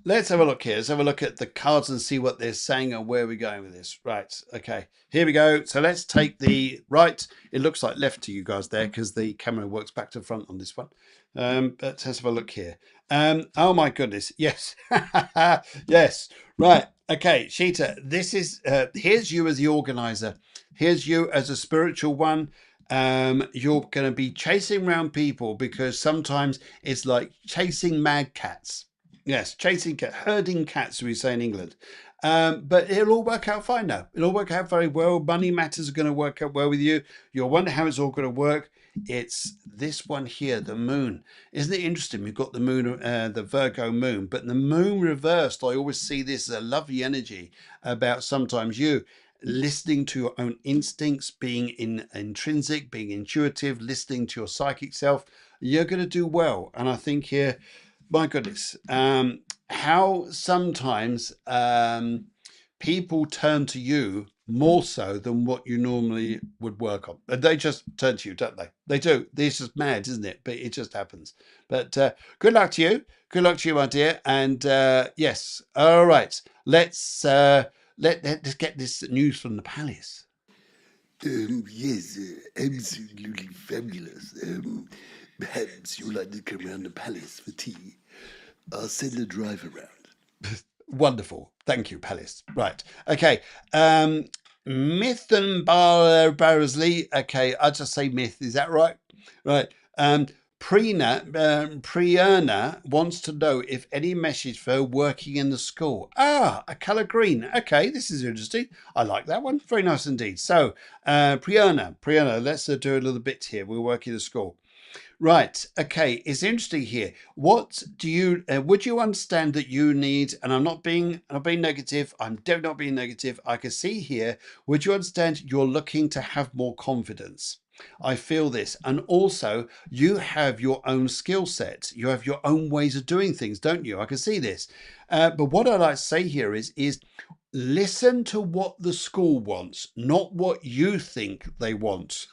Let's have a look here. Let's have a look at the cards and see what they're saying and where we're going with this. Right. Okay. Here we go. So let's take the right. It looks like left to you guys there because the camera works back to front on this one. But let's have a look here. Oh my goodness. Yes. Yes. Right. Okay. Sheeta, this is, here's you as the organizer. Here's you as a spiritual one. You're going to be chasing around people because sometimes it's like chasing mad cats. Yes, chasing cat, herding cats, we say in England. But it'll all work out fine now. It'll all work out very well. Money matters are going to work out well with you. You'll wonder how it's all going to work. It's this one here, the moon. Isn't it interesting? We've got the moon, the Virgo moon, but the moon reversed. I always see this as a lovely energy about sometimes you listening to your own instincts, being intrinsic, being intuitive, listening to your psychic self. You're going to do well. And I think here, my goodness, how sometimes people turn to you more so than what you normally would work on. They just turn to you, don't they? They do. This is mad, isn't it? But it just happens. But good luck to you. Good luck to you, my dear. And yes, all right. Let's let's get this news from the palace. Yes, absolutely fabulous. Perhaps you'd like to come around the palace for tea. I'll send a drive around. Wonderful. Thank you, Palace. Right. Okay. Myth and Barsley. Okay, I'll just say myth. Is that right? Right. Priyana wants to know if any message for her working in the school. Ah, a colour green. Okay, this is interesting. I like that one. Very nice indeed. So, Priyana, let's do a little bit here. We're working in the school. Right. Okay. It's interesting here. What do you would you understand that you need? And I'm not being negative. I'm definitely not being negative. I can see here. Would you understand you're looking to have more confidence? I feel this. And also you have your own skill set. You have your own ways of doing things, don't you? I can see this. But what I'd like to say here is listen to what the school wants, not what you think they want.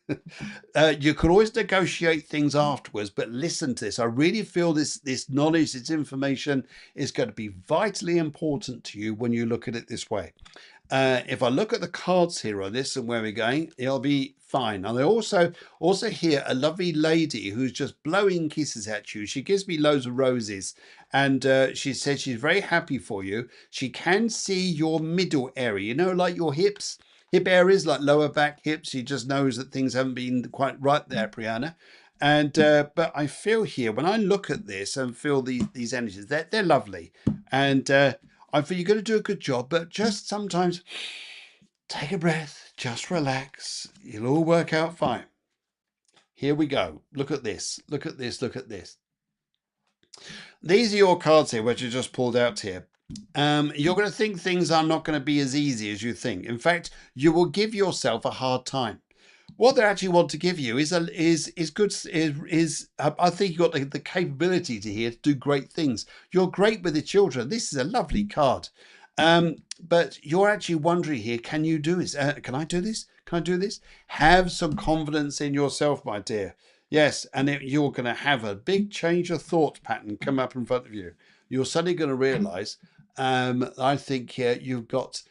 You can always negotiate things afterwards, but listen to this. I really feel this knowledge, this information is going to be vitally important to you when you look at it this way. If I look at the cards here on this and where we're going, it'll be fine. And I also hear a lovely lady who's just blowing kisses at you. She gives me loads of roses, and she says she's very happy for you. She can see your middle area, you know, like your hips. Hip areas like lower back, hips. She just knows that things haven't been quite right there, Priyana. And but I feel here when I look at this and feel these energies, they're lovely, and I feel you're going to do a good job. But just sometimes take a breath, just relax. It'll all work out fine. Here we go. Look at this. Look at this. Look at this. These are your cards here, which you just pulled out here. You're going to think things are not going to be as easy as you think. In fact, you will give yourself a hard time. What they actually want to give you is good. I think you've got the capability to here to do great things. You're great with the children. This is a lovely card. But you're actually wondering here, can you do this? Can I do this? Can I do this? Have some confidence in yourself, my dear. Yes, and you're going to have a big change of thought pattern come up in front of you. You're suddenly going to realize, I think here you've got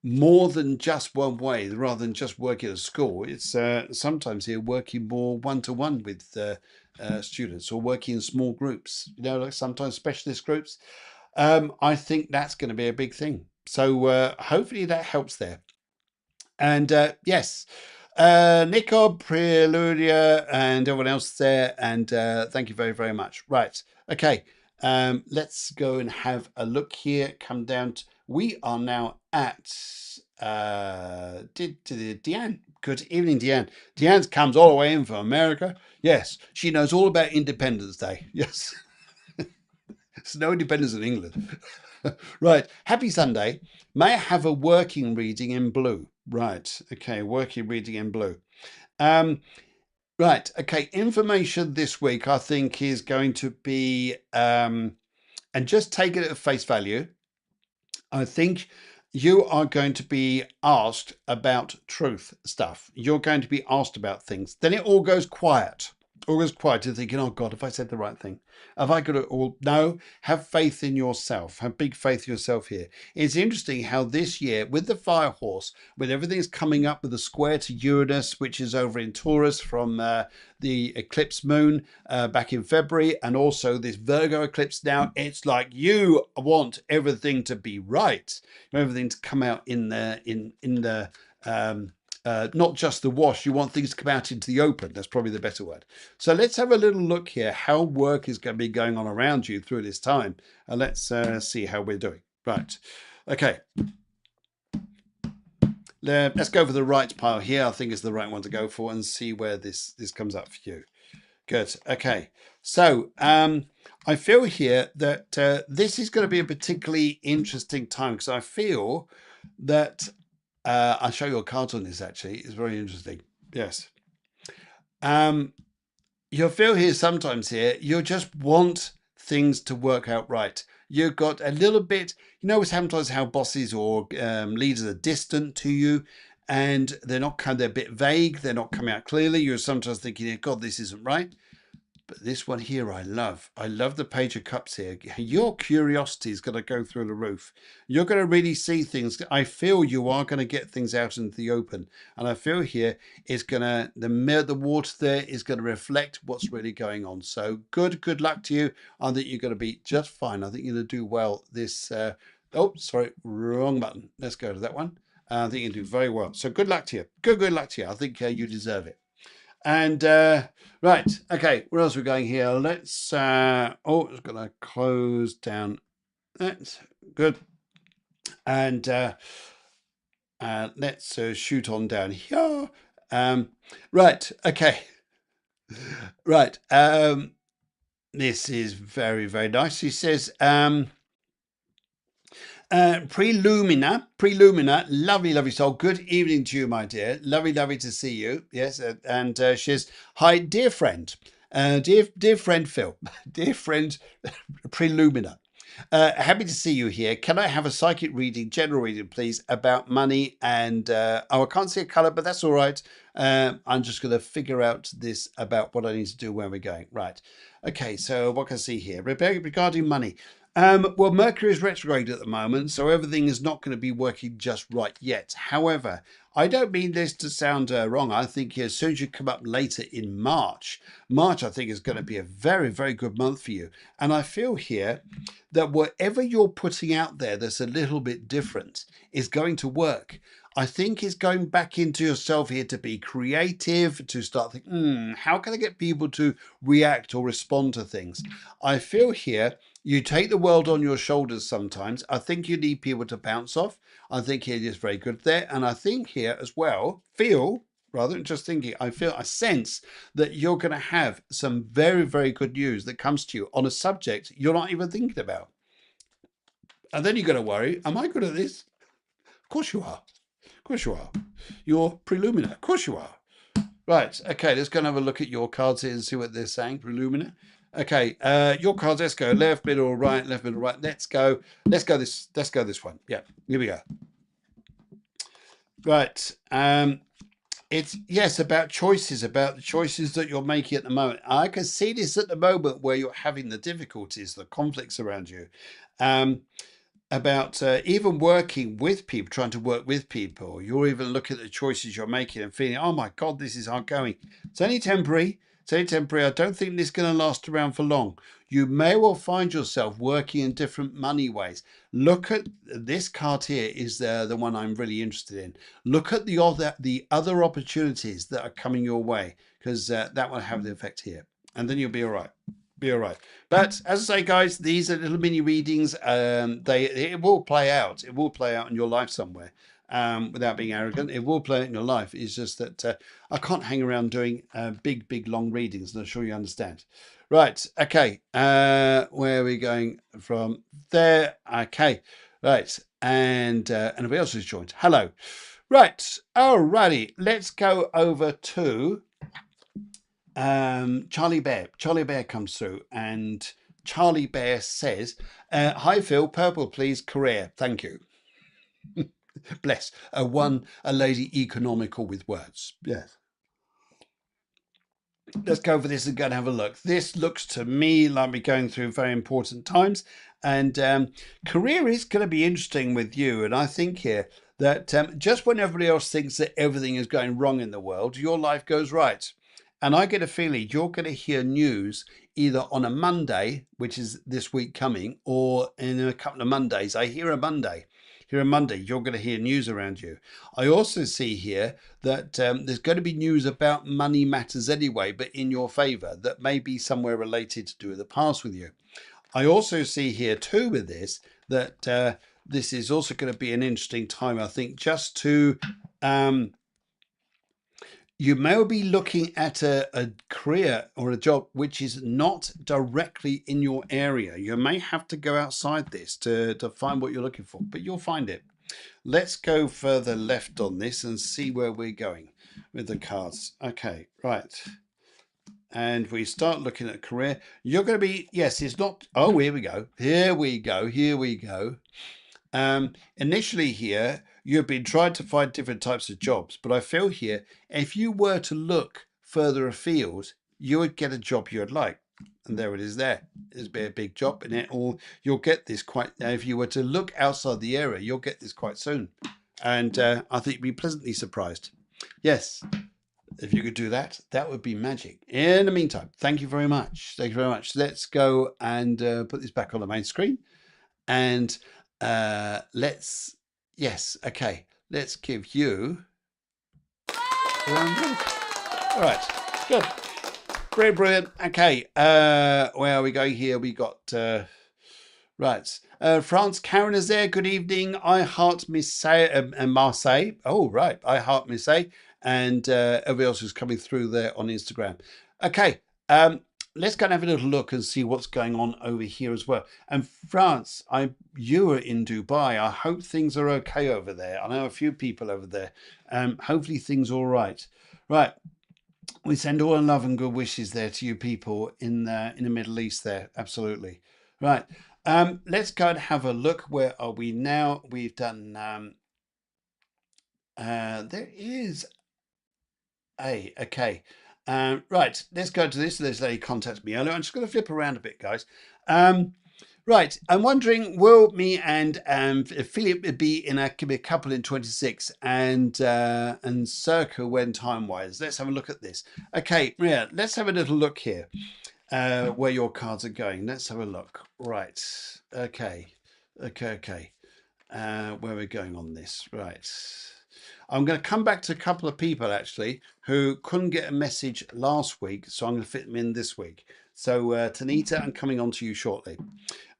more than just one way, rather than just working at school. It's sometimes here working more one-to-one with students or working in small groups, you know, like sometimes specialist groups. I think that's going to be a big thing. So hopefully that helps there. And yes, Nico, Preludia, and everyone else there. And thank you very, very much. Right. Okay. Let's go and have a look here. Come down. We are now at Deanne. Good evening, Deanne. Deanne comes all the way in from America. Yes, she knows all about Independence Day. Yes. There's no independence in England. Right. Happy Sunday. May I have a working reading in blue? Right. Okay. Working reading in blue. Um, right. Okay. Information this week, I think, is going to be, and just take it at face value. I think you are going to be asked about truth stuff. You're going to be asked about things. Then it all goes quiet. All goes quiet. You're thinking, oh God, have I said the right thing? Have I got it all? No, have faith in yourself. Have big faith in yourself here. It's interesting how this year, with the fire horse, with everything's coming up with the square to Uranus, which is over in Taurus from the eclipse moon back in February, and also this Virgo eclipse now, it's like you want everything to be right. You want everything to come out in the not just the wash. You want things to come out into the open. That's probably the better word. So let's have a little look here how work is going to be going on around you through this time, and let's see how we're doing. Right. Okay. Let's go for the right pile here. I think is the right one to go for, and see where this comes up for you. Good. Okay. So I feel here that this is going to be a particularly interesting time, because I feel that I'll show you a card on this. Actually, it's very interesting. Yes. You'll feel here sometimes here you just want things to work out right. You've got a little bit, sometimes how bosses or leaders are distant to you, and they're a bit vague. They're not coming out clearly. You're sometimes thinking, God, this isn't right. But this one here, I love. I love the Page of Cups here. Your curiosity is going to go through the roof. You're going to really see things. I feel you are going to get things out into the open. And I feel here is going to, the water there is going to reflect what's really going on. So good luck to you. I think you're going to be just fine. I think you're going to do well this, oh, sorry, wrong button. Let's go to that one. I think you do very well. So good luck to you. Good luck to you. I think you deserve it. And right, okay, where else are we going here? Let's it's gonna close down. That's good. And let's shoot on down here. Right, okay. Right. This is very, very nice. He says Prelumina, lovely soul. Good evening to you, my dear. Lovely to see you. Yes, and she says, hi, dear friend, dear friend Phil, dear friend Prelumina. Happy to see you here. Can I have a psychic reading, general reading, please, about money and I can't see a colour, but that's all right. I'm just going to figure out this about what I need to do where we're going. Right. Okay. So what can I see here regarding money? Well, Mercury is retrograde at the moment, so everything is not going to be working just right yet. However, I don't mean this to sound wrong. I think as soon as you come up later in March, I think is going to be a very, very good month for you. And I feel here that whatever you're putting out there that's a little bit different is going to work. I think it's going back into yourself here to be creative, to start thinking, how can I get people to react or respond to things? I feel here you take the world on your shoulders sometimes. I think you need people to bounce off. I think here is very good there. And I think here as well, rather than just thinking, I sense that you're going to have some very, very good news that comes to you on a subject you're not even thinking about. And then you're going to worry, am I good at this? Of course you are. Of course you are. You're Prelumina. Of course you are. Right. Okay. Let's go and have a look at your cards here and see what they're saying. Prelumina. Okay. Your cards. Let's go left, middle, right, left, middle, right. Let's go this one. Yeah. Here we go. Right. It's about choices, about the choices that you're making at the moment. I can see this at the moment where you're having the difficulties, the conflicts around you. About even working with people, trying to work with people. You're even looking at the choices you're making and feeling, oh my God, this is hard going. It's only temporary. I don't think this is going to last around for long. You may well find yourself working in different money ways. Look at this card here is the one I'm really interested in. Look at the other opportunities that are coming your way, because that will have the effect here. And then you'll be all right. But as I say, guys, these are little mini readings. It will play out. It will play out in your life somewhere. Without being arrogant, it will play out in your life. It's just that I can't hang around doing big, long readings, and I'm sure you understand. Right. Okay. Where are we going from there? Okay. Right. And anybody else who's joined? Hello. Right. Alrighty. Let's go over to Charlie Bear. Charlie Bear comes through, and Charlie Bear says, "Hi Phil, purple please, career. Thank you." Bless. A lady economical with words. Yes. Let's go over this and go and have a look. This looks to me like we're going through very important times, and career is going to be interesting with you. And I think here that just when everybody else thinks that everything is going wrong in the world, your life goes right. And I get a feeling you're going to hear news either on a Monday, which is this week coming, or in a couple of Mondays. I hear a Monday. Here on Monday, you're going to hear news around you. I also see here that there's going to be news about money matters anyway, but in your favour, that may be somewhere related to do with the past with you. I also see here too with this that this is also going to be an interesting time, I think, just to you may be looking at a career or a job which is not directly in your area. You may have to go outside this to find what you're looking for, but you'll find it. Let's go further left on this and see where we're going with the cards. Okay, right. And we start looking at career. You're going to be, yes, it's not, oh, here we go. Here we go. Here we go. Initially here, you've been trying to find different types of jobs, but I feel here, if you were to look further afield, you would get a job you'd like. And there it is there. It'll be a big job in it, or you'll get this quite, if you were to look outside the area, you'll get this quite soon. And I think you'd be pleasantly surprised. Yes, if you could do that, that would be magic. In the meantime, thank you very much. Thank you very much. Let's go and put this back on the main screen. And let's give you all right, good, brilliant. Okay, where are we going here? We got right, France. Karen is there. Good evening. I heart Marseille. Oh right, I heart Marseille, and everybody else who's coming through there on Instagram. Okay, let's go and have a little look and see what's going on over here as well. And France, you are in Dubai. I hope things are okay over there. I know a few people over there. Hopefully things are all right. Right. We send all our love and good wishes there to you people in the Middle East there. Absolutely. Right. Let's go and have a look. Where are we now? We've done there is okay. Right, let's go to this. This lady contacted me earlier. I'm just going to flip around a bit, guys. Right, I'm wondering, will me and Philip be in a couple in 26 and circa when time-wise? Let's have a look at this. Okay, yeah, let's have a little look here where your cards are going. Let's have a look. Right, okay. Where are we going on this? Right. I'm going to come back to a couple of people actually who couldn't get a message last week, so I'm going to fit them in this week. So Tanita, I'm coming on to you shortly.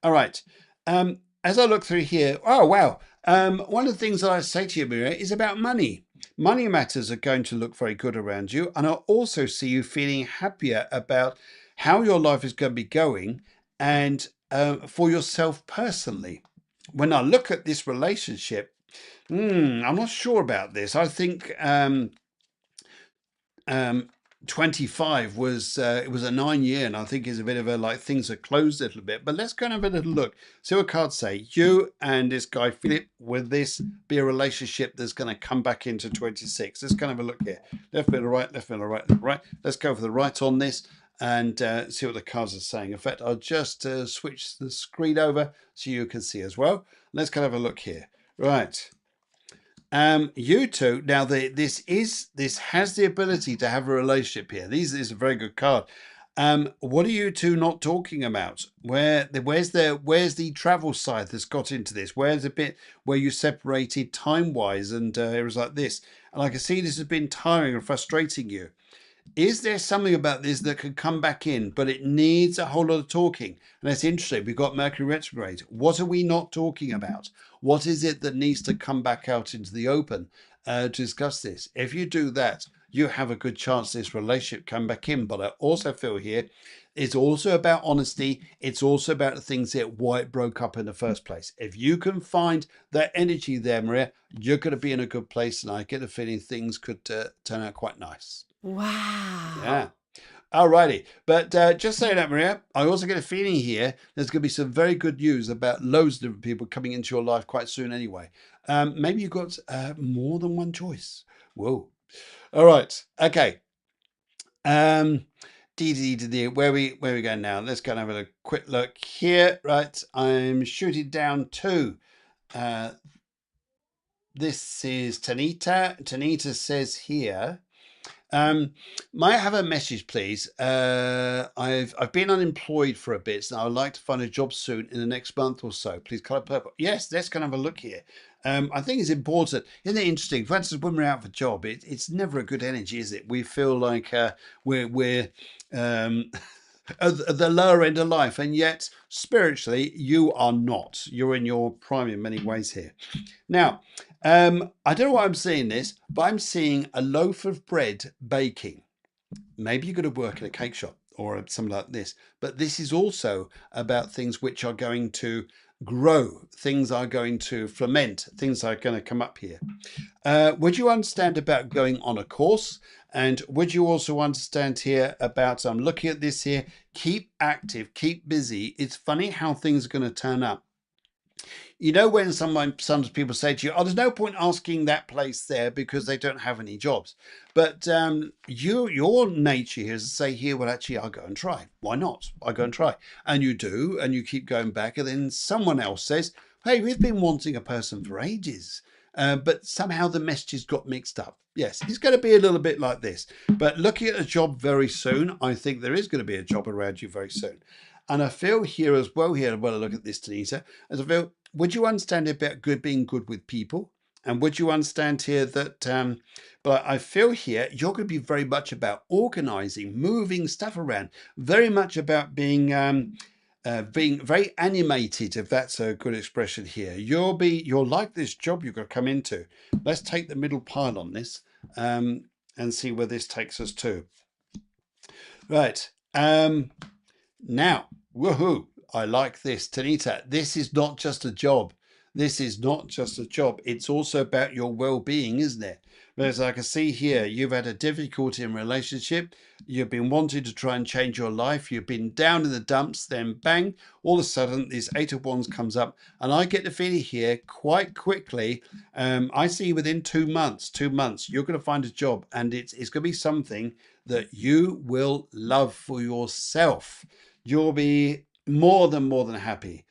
All right. As I look through here, oh wow. One of the things that I say to you, Miriam, is about money. Money matters are going to look very good around you, and I also see you feeling happier about how your life is going to be going, and for yourself personally. When I look at this relationship, I'm not sure about this. I think 25 was it was a 9-year, and I think it's a bit of a like things are closed a little bit. But let's go and have a little look. See what cards say. You and this guy Philip, will this be a relationship that's going to come back into 26? Let's go and have a look here. Left middle right, left middle right, left right. Let's go for the right on this and see what the cards are saying. In fact, I'll just switch the screen over so you can see as well. Let's go and have a look here. Right. You two now. This has the ability to have a relationship here. This is a very good card. What are you two not talking about? Where's the travel side that's got into this? Where's the bit where you separated time wise and it was like this? And I can see this has been tiring and frustrating you. Is there something about this that could come back in, but it needs a whole lot of talking? And that's interesting. We've got Mercury retrograde. What are we not talking about? What is it that needs to come back out into the open to discuss this? If you do that, you have a good chance this relationship come back in. But I also feel here it's also about honesty. It's also about the things that why it broke up in the first place. If you can find that energy there, Maria, you're going to be in a good place, and I get a feeling things could turn out quite nice. Wow. Yeah. Alrighty, but just saying that, Maria, I also get a feeling here there's going to be some very good news about loads of different people coming into your life quite soon anyway. Maybe you've got more than one choice. Whoa. All right. Okay. Where we go now? Let's go and have a quick look here. Right. I'm shooting down to this is Tanita. Tanita says here, may I have a message, please? I've been unemployed for a bit, so I would like to find a job soon in the next month or so. Please colour purple. Yes, let's kind of have a look here. I think it's important. Isn't it interesting? For instance, when we're out for a job, it's never a good energy, is it? We feel like we're at the lower end of life, and yet spiritually you are not. You're in your prime in many ways here. Now, I don't know why I'm seeing this, but I'm seeing a loaf of bread baking. Maybe you're going to work in a cake shop or something like this, but this is also about things which are going to grow, things are going to ferment, things are going to come up here. Would you understand about going on a course? And would you also understand here about, I'm looking at this here, keep active, keep busy. It's funny how things are going to turn up. You know, when sometimes people say to you, oh, there's no point asking that place there because they don't have any jobs. But your nature here is to say here, well, actually, I'll go and try. Why not? I'll go and try. And you do, and you keep going back. And then someone else says, hey, we've been wanting a person for ages. But somehow the messages got mixed up. Yes, it's going to be a little bit like this. But looking at a job very soon, I think there is going to be a job around you very soon. And I feel here as well, when I look at this, Denisa, as I feel, would you understand about being good with people? And would you understand here that, but I feel here, you're going to be very much about organizing, moving stuff around, very much about being very animated, if that's a good expression here. You'll like this job you're going to come into. Let's take the middle pile on this and see where this takes us to. Right. Now, woohoo, I like this. Tanita, this is not just a job. This is not just a job. It's also about your well-being, isn't it? Whereas I can see here, you've had a difficulty in relationship. You've been wanting to try and change your life. You've been down in the dumps. Then bang, all of a sudden, this Eight of Wands comes up. And I get the feeling here quite quickly. I see within 2 months, you're going to find a job. And it's going to be something that you will love for yourself. You'll be more than happy.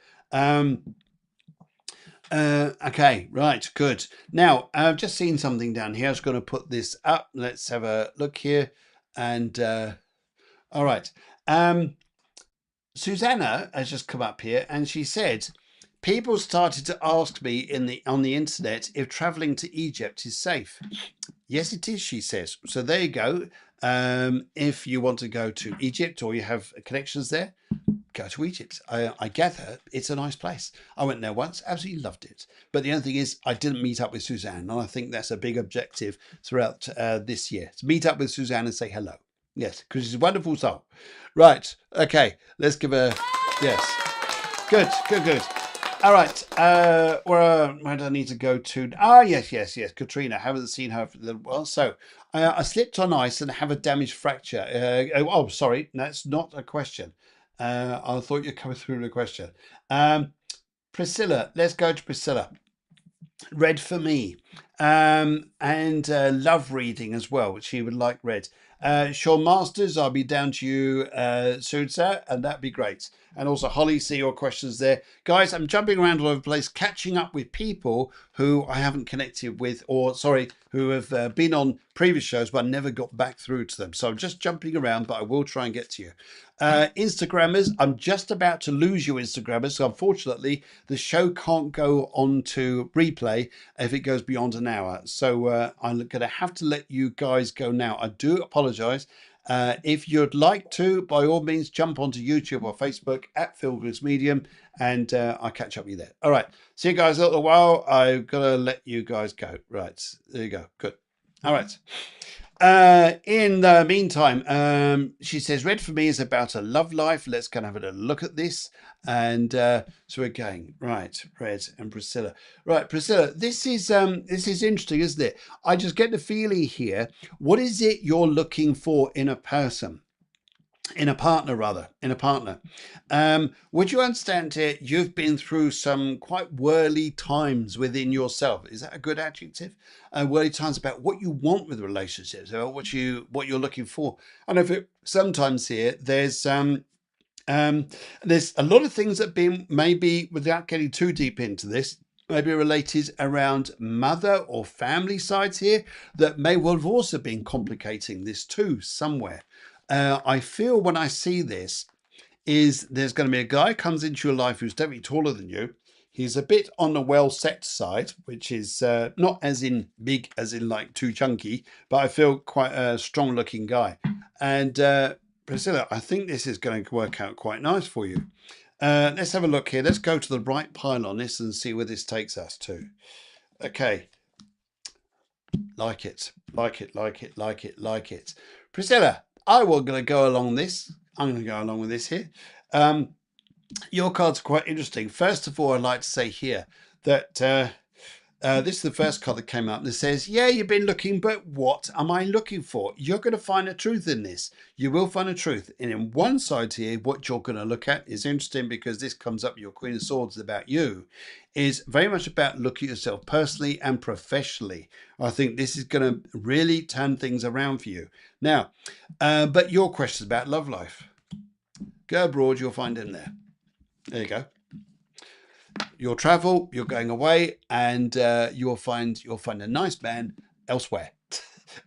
Okay, right, good. Now, I've just seen something down here. I was going to put this up. Let's have a look here. And all right. Susanna has just come up here and she said, people started to ask me on the internet if traveling to Egypt is safe. Yes, it is, she says. So there you go. If you want to go to Egypt or you have connections there, go to Egypt. I gather it's a nice place. I went there once, absolutely loved it. But the only thing is, I didn't meet up with Suzanne, and I think that's a big objective throughout this year, to meet up with Suzanne and say hello. Yes, because she's a wonderful soul. Right, okay, let's give her, yes. Good. All right, where do I need to go to? Yes. Katrina, haven't seen her for a little while. So I slipped on ice and have a damaged fracture. Sorry, that's not a question. I thought you'd come through with a question. Priscilla, let's go to Priscilla. Read for me. And love reading as well, which she would like read. Sean Masters, I'll be down to you soon, sir, and that'd be great. And also, Holly, see your questions there. Guys, I'm jumping around all over the place, catching up with people who I haven't connected with, who have been on previous shows, but I never got back through to them. So I'm just jumping around, but I will try and get to you. Instagrammers, I'm just about to lose you, Instagrammers. So unfortunately, the show can't go on to replay if it goes beyond an hour. So I'm going to have to let you guys go now. I do apologize. If you'd like to, by all means, jump onto YouTube or Facebook at Phil Griggs Medium, and I'll catch up with you there. All right. See you guys in a little while. I've got to let you guys go. Right. There you go. Good. All right. In the meantime, she says, Red for me is about a love life. Let's go and have a look at this. And so we're going, right, Red and Priscilla. Right, Priscilla, this is interesting, isn't it? I just get the feeling here. What is it you're looking for in a person? In a partner, rather, in a partner. Would you understand here? You've been through some quite whirly times within yourself. Is that a good adjective? Whirly times about what you want with relationships, about what you're looking for. And if it, sometimes here there's a lot of things that have been, maybe without getting too deep into this, maybe related around mother or family sides here that may well have also been complicating this too somewhere. I feel when I see this is there's going to be a guy comes into your life who's definitely taller than you. He's a bit on the well set side, which is not as in big as in like too chunky, but I feel quite a strong looking guy. And Priscilla, I think this is going to work out quite nice for you. Let's have a look here. Let's go to the right pile on this and see where this takes us to. Okay. Like it, like it, like it, like it, like it. Priscilla, I will going to go along this. I'm going to go along with this here. Your cards are quite interesting. First of all, I'd like to say here that this is the first card that came up that says, yeah, you've been looking, but what am I looking for? You're going to find a truth in this. You will find a truth. And in one side here, what you're going to look at is interesting because this comes up, your Queen of Swords about you, is very much about looking at yourself personally and professionally. I think this is going to really turn things around for you. Now, but your question is about love life. Go abroad, you'll find in there. There you go. You'll travel, you're going away, and you'll find a nice man elsewhere.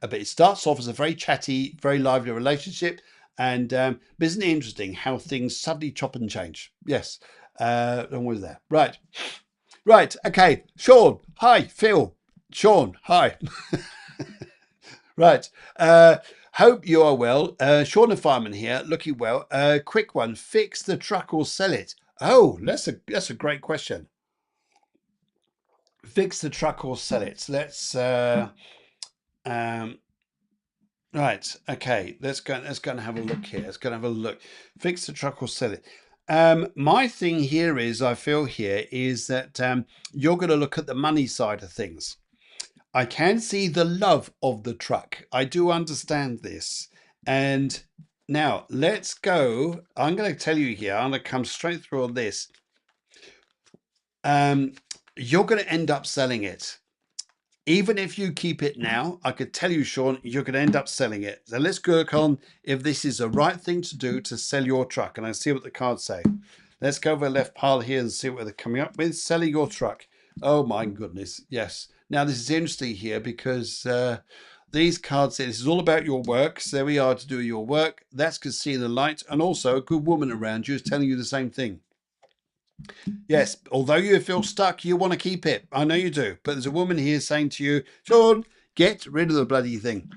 But it starts off as a very chatty, very lively relationship. And but isn't it interesting how things suddenly chop and change? Yes. Always there. Right. Right. Okay. Sean. Hi. Phil. Sean. Hi. Right. Hope you are well. Sean the fireman here, looking well. Quick one. Fix the truck or sell it? Oh, that's a great question. Fix the truck or sell it. Let's right. Okay. Let's go and have a look here. Let's go and have a look. Fix the truck or sell it. My thing here is, I feel here is that you're going to look at the money side of things. I can see the love of the truck. I do understand this. And now let's go. I'm going to tell you here, I'm going to come straight through on this. You're going to end up selling it. Even if you keep it now, I could tell you, Sean, you're going to end up selling it. So let's work on if this is the right thing to do to sell your truck. And I see what the cards say. Let's go over the left pile here and see what they're coming up with. Selling your truck. Oh my goodness. Yes. Now this is interesting here because these cards say this is all about your work. So there we are to do your work. That's to see the light. And also a good woman around you is telling you the same thing. Yes, although you feel stuck, you want to keep it. I know you do. But there's a woman here saying to you, Sean, get rid of the bloody thing.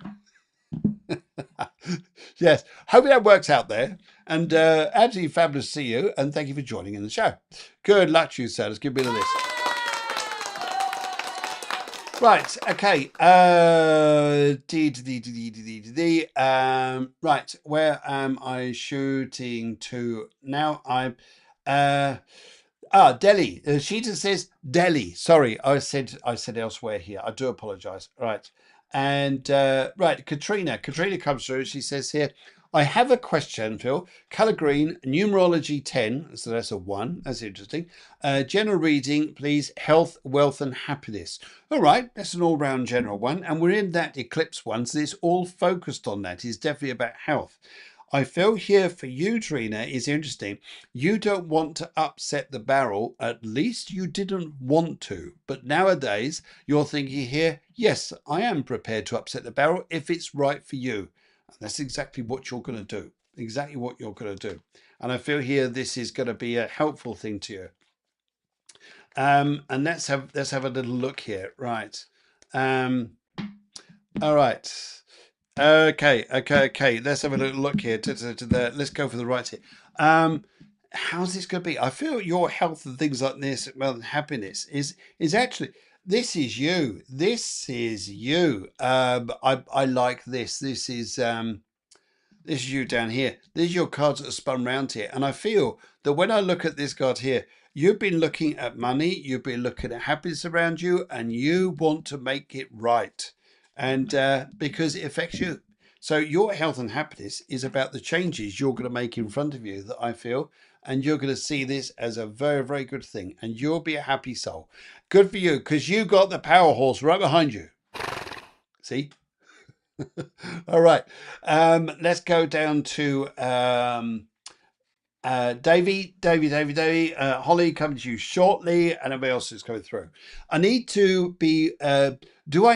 Yes, hope that works out there. And absolutely fabulous to see you. And thank you for joining in the show. Good luck to you, sir. Let's give a bit of this. Right, okay. Right, where am I shooting to now? I'm Delhi. She just says Delhi. Sorry, I said elsewhere here. I do apologize. Right. And right, Katrina comes through. She says here, I have a question, Phil. Color green, numerology 10. So that's a 1. That's interesting. General reading, please. Health, wealth, and happiness. All right. That's an all-round general one. And we're in that eclipse one. So it's all focused on that. It's definitely about health. I feel here for you, Trina, is interesting. You don't want to upset the barrel. At least you didn't want to. But nowadays, you're thinking here, yes, I am prepared to upset the barrel if it's right for you. And that's exactly what you're going to do. Exactly what you're going to do. And I feel here this is going to be a helpful thing to you. And let's have a little look here. Right. All right. Okay. Let's have a little look here. Let's go for the right here. How's this going to be? I feel your health and things like this, well, happiness is actually this is you. This is you. I like this. This is you down here. These are your cards that are spun round here. And I feel that when I look at this card here, you've been looking at money, you've been looking at happiness around you, and you want to make it right. And because it affects you. So your health and happiness is about the changes you're going to make in front of you, that I feel. And you're going to see this as a very, very good thing. And you'll be a happy soul. Good for you, because you got the power horse right behind you. See? All right. Let's go down to Davey. Holly coming to you shortly, and everybody else is coming through. I need to be. Do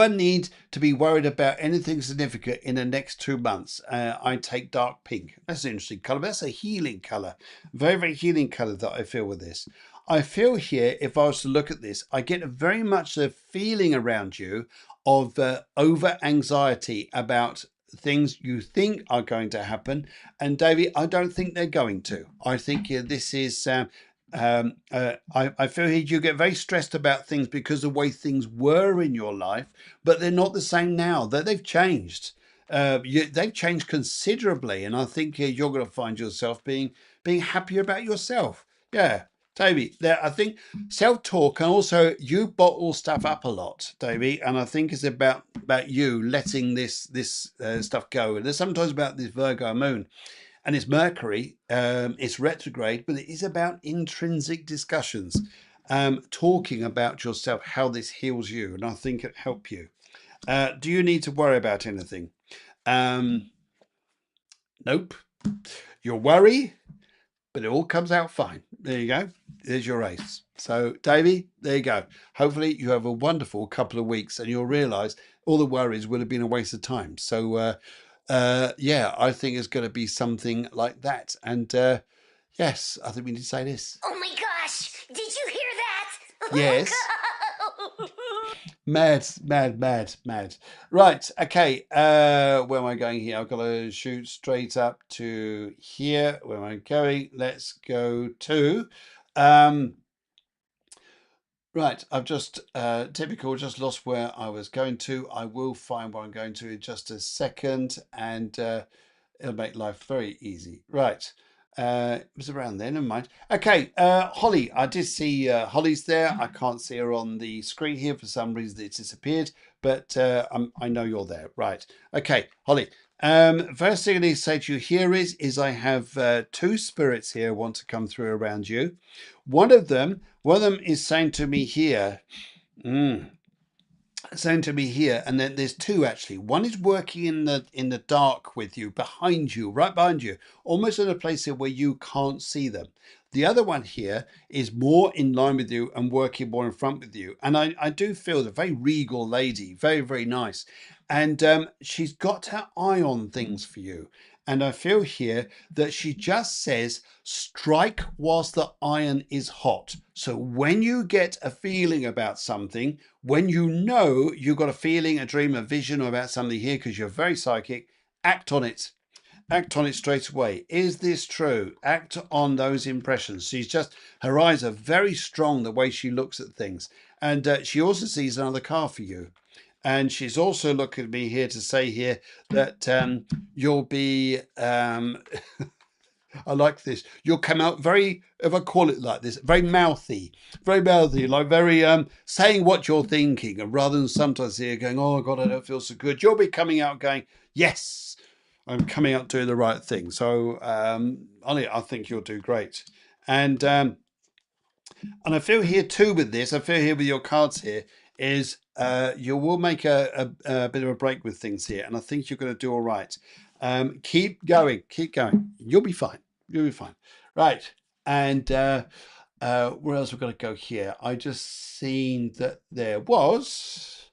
I need to be worried about anything significant in the next 2 months? I take dark pink. That's an interesting color. That's a healing color. Very, very healing color that I feel with this. I feel here, if I was to look at this, I get very much a feeling around you of over anxiety about things you think are going to happen. And Davey, I don't think they're going to. I think this is I feel here you get very stressed about things because of the way things were in your life, but they're not the same now. They've changed. They've changed considerably, and I think you're going to find yourself being happier about yourself. Yeah, Davey. I think self-talk, and also you bottle stuff up a lot, Davey, and I think it's about you letting this stuff go. And there's sometimes about this Virgo moon. And it's Mercury, it's retrograde, but it is about intrinsic discussions, talking about yourself, how this heals you, and I think it help you. Do you need to worry about anything? Nope. You'll worry, but it all comes out fine. There you go. There's your ace. So, Davey, there you go. Hopefully you have a wonderful couple of weeks and you'll realise all the worries would have been a waste of time. So, yeah, I think it's going to be something like that. And yes, I think we need to say this. Oh my gosh! Did you hear that? Yes. Oh, Mad. Right, okay. Where am I going here? I've got to shoot straight up to here. Where am I going? Let's go to right, I've just typical, just lost where I was going to. I will find where I'm going to in just a second, and it'll make life very easy. Right. It was around there, never mind. Okay, Holly, I did see Holly's there. I can't see her on the screen here for some reason. It's disappeared, but I know you're there. Right. Okay, Holly. First thing I need to say to you here is I have two spirits here want to come through around you. One of them is saying to me here, and then there's two actually. One is working in the dark with you, behind you, right behind you, almost in a place where you can't see them. The other one here is more in line with you and working more in front with you. And I do feel the very regal lady, very, very nice. And she's got her eye on things for you. And I feel here that she just says, strike whilst the iron is hot. So when you get a feeling about something, when you know you've got a feeling, a dream, a vision about something here, because you're very psychic, act on it. Act on it straight away. Is this true? Act on those impressions. Her eyes are very strong, the way she looks at things. And she also sees another car for you. And she's also looking at me here to say here that you'll be, I like this, you'll come out very, if I call it like this, very mouthy, like very saying what you're thinking. And rather than sometimes here going, oh God, I don't feel so good, you'll be coming out going, yes, I'm coming out doing the right thing. So I think you'll do great. And I feel here too with this, I feel here with your cards here, is you will make a bit of a break with things here, and I think you're going to do all right. Keep going. You'll be fine. Right, and where else we're going to go here? I just seen that there was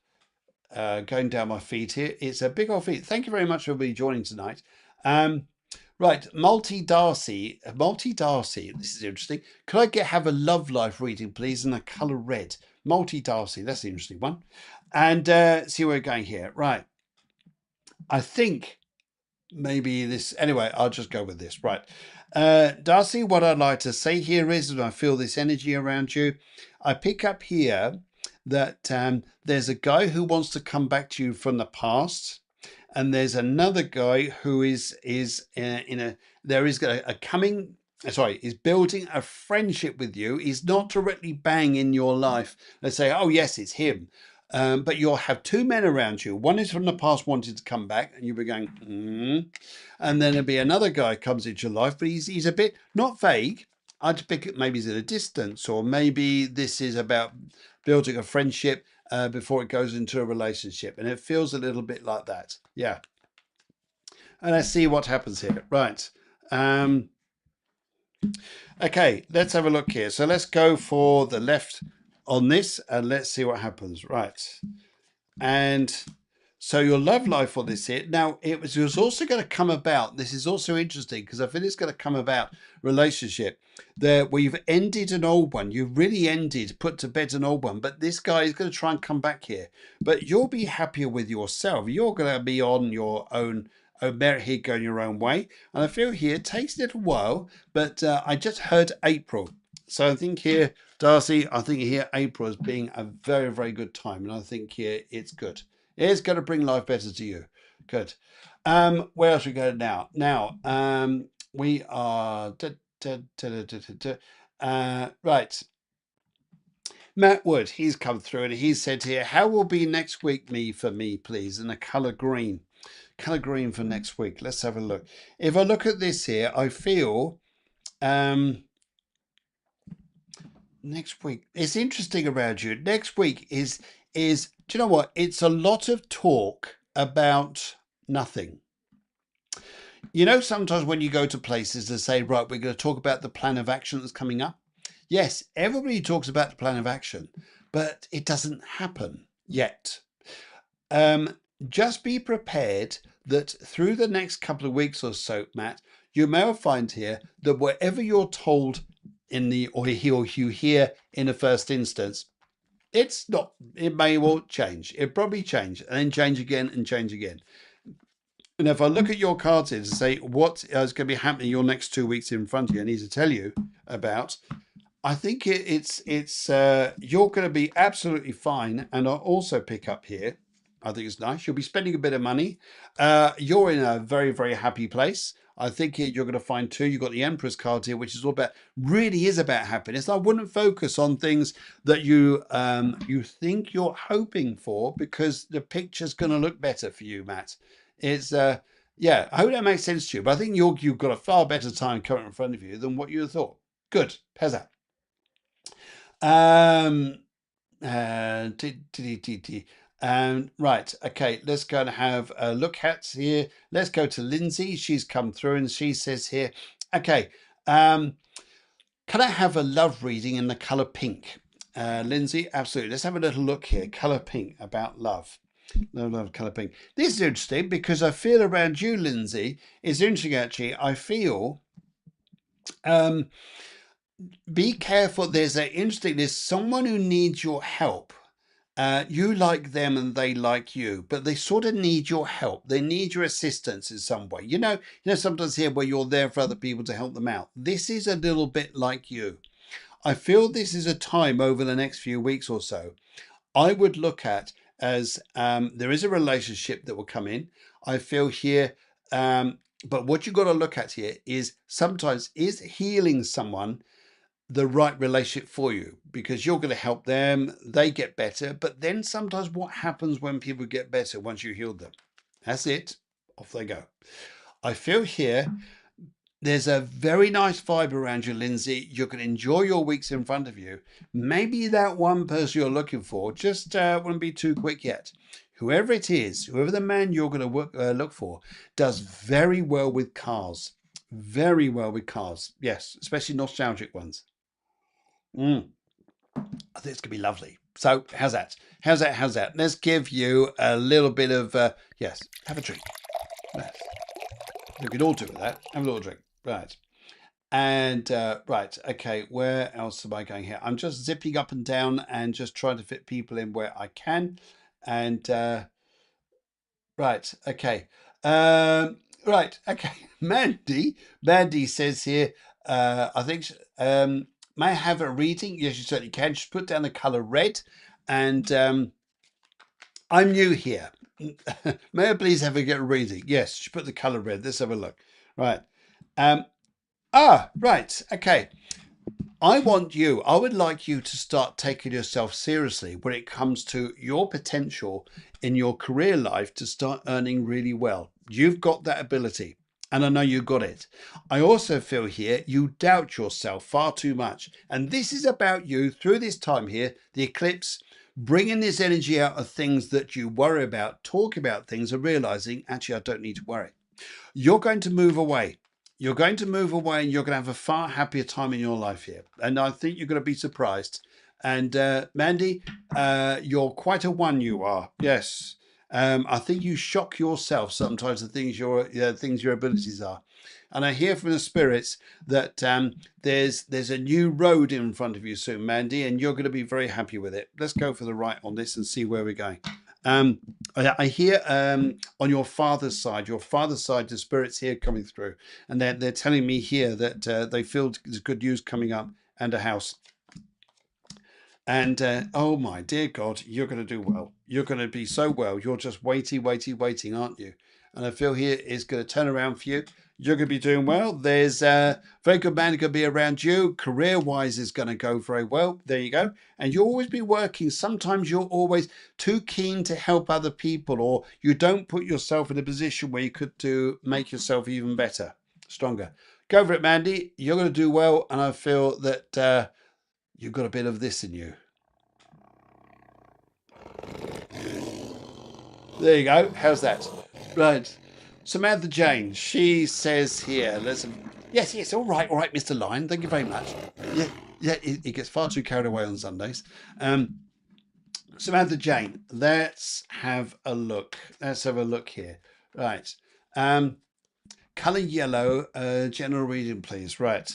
going down my feed here. It's a big old feed. Thank you very much for joining tonight. Right, Multi Darcy. This is interesting. Could I have a love life reading, please, in a colour red? Multi Darcy. That's the interesting one. And see where we're going here. Right. I think maybe this. Anyway, I'll just go with this. Right. Darcy, what I'd like to say here is that I feel this energy around you. I pick up here that there's a guy who wants to come back to you from the past, and there's another guy who is in a there is a coming sorry, is building a friendship with you. He's not directly bang in your life. Let's say, oh yes, it's him. But you'll have two men around you. One is from the past wanting to come back, and you'll be going, and then there'll be another guy comes into your life, but he's a bit not vague. I'd pick it, maybe he's at a distance, or maybe this is about building a friendship before it goes into a relationship, and it feels a little bit like that. Yeah. And let's see what happens here. Right. Okay, let's have a look here. So let's go for the left on this, and let's see what happens. Right. And so your love life for this here. Now, it was also going to come about. This is also interesting because I feel it's going to come about relationship there where you've ended an old one. You've really ended, put to bed an old one. But this guy is going to try and come back here. But you'll be happier with yourself. You're going to be on your own merit here, going your own way. And I feel here it takes a little while, but I just heard April. So I think here, Darcy, I think here April as being a very, very good time. And I think here it's good. It's going to bring life better to you. Good. Where else we go now? Now, we are... right. Matt Wood, he's come through and he's said here, how will be next week for me, please? In a colour green. Colour green for next week. Let's have a look. If I look at this here, I feel... next week it's interesting around you. Next week is do you know what, it's a lot of talk about nothing. You know, sometimes when you go to places they say, right, we're going to talk about the plan of action that's coming up. Yes, everybody talks about the plan of action, but it doesn't happen yet. Just be prepared that through the next couple of weeks or so, Matt, you may well find here that whatever you're told in the or you hear in the first instance, it's not, it may well change. It'll probably change and then change again and change again. And if I look at your cards here to say what is going to be happening your next 2 weeks in front of you, I need to tell you about, I think it's you're going to be absolutely fine. And I'll also pick up here, I think it's nice. You'll be spending a bit of money. You're in a very, very happy place. I think you're going to find too, you've got the Empress card here, which is all about, really is about happiness. I wouldn't focus on things that you think you're hoping for, because the picture's going to look better for you, Matt. It's, yeah, I hope that makes sense to you. But I think you've got a far better time coming in front of you than what you thought. Good. How's that? Right, okay, let's go and have a look at here. Let's go to Lindsay. She's come through and she says here, okay, can I have a love reading in the colour pink? Lindsay, absolutely. Let's have a little look here. Colour pink, about love. Love colour pink. This is interesting because I feel around you, Lindsay, it's interesting actually. I feel be careful. There's someone who needs your help. You like them and they like you, but they sort of need your help. They need your assistance in some way. You know, sometimes here where you're there for other people to help them out. This is a little bit like you. I feel this is a time over the next few weeks or so I would look at as there is a relationship that will come in. I feel here, but what you've got to look at here is sometimes is healing someone the right relationship for you, because you're going to help them, they get better. But then sometimes what happens when people get better once you healed them? That's it, off they go. I feel here there's a very nice vibe around you, Lindsay. You can enjoy your weeks in front of you. Maybe that one person you're looking for just wouldn't be too quick yet. Whoever it is, whoever the man you're going to look for, does very well with cars. Very well with cars. Yes, especially nostalgic ones. I think it's going to be lovely. So how's that? How's that? Let's give you a little bit of, yes, have a drink. Yes. You can all do with that. Have a little drink. Right. And, right. Okay. Where else am I going here? I'm just zipping up and down and just trying to fit people in where I can. And, right. Okay. Right. Okay. Mandy says here, I think, may I have a reading? Yes, you certainly can. Just put down the color red. And I'm new here. May I please have a get a reading? Yes, she put the color red. Let's have a look. Right. Um, right. Okay. I would like you to start taking yourself seriously when it comes to your potential in your career life to start earning really well. You've got that ability, and I know you got it. I also feel here you doubt yourself far too much. And this is about you through this time here, the eclipse, bringing this energy out of things that you worry about, talk about things, and realizing, actually, I don't need to worry. You're going to move away. You're going to move away and you're going to have a far happier time in your life here. And I think you're going to be surprised. And Mandy, you're quite a one, you are. Yes. I think you shock yourself sometimes the things your abilities are. And I hear from the spirits that there's a new road in front of you soon, Mandy, and you're going to be very happy with it. Let's go for the right on this and see where we're going. I hear on your father's side, the spirits here coming through, and they're telling me here that they feel there's good news coming up and a house. And oh my dear God, you're going to do well. You're going to be so well. You're just waiting, aren't you? And I feel here is going to turn around for you. You're going to be doing well. There's a very good man going to be around you. Career-wise is going to go very well. There you go. And you'll always be working. Sometimes you're always too keen to help other people, or you don't put yourself in a position where you could make yourself even better, stronger. Go for it, Mandy. You're going to do well. And I feel that you've got a bit of this in you. There you go. How's that? Right. Samantha Jane, she says here, yes, all right, Mr. Lion. Thank you very much. Yeah, he gets far too carried away on Sundays. Samantha Jane, let's have a look. Let's have a look here. Right. Color yellow, general reading, please. Right.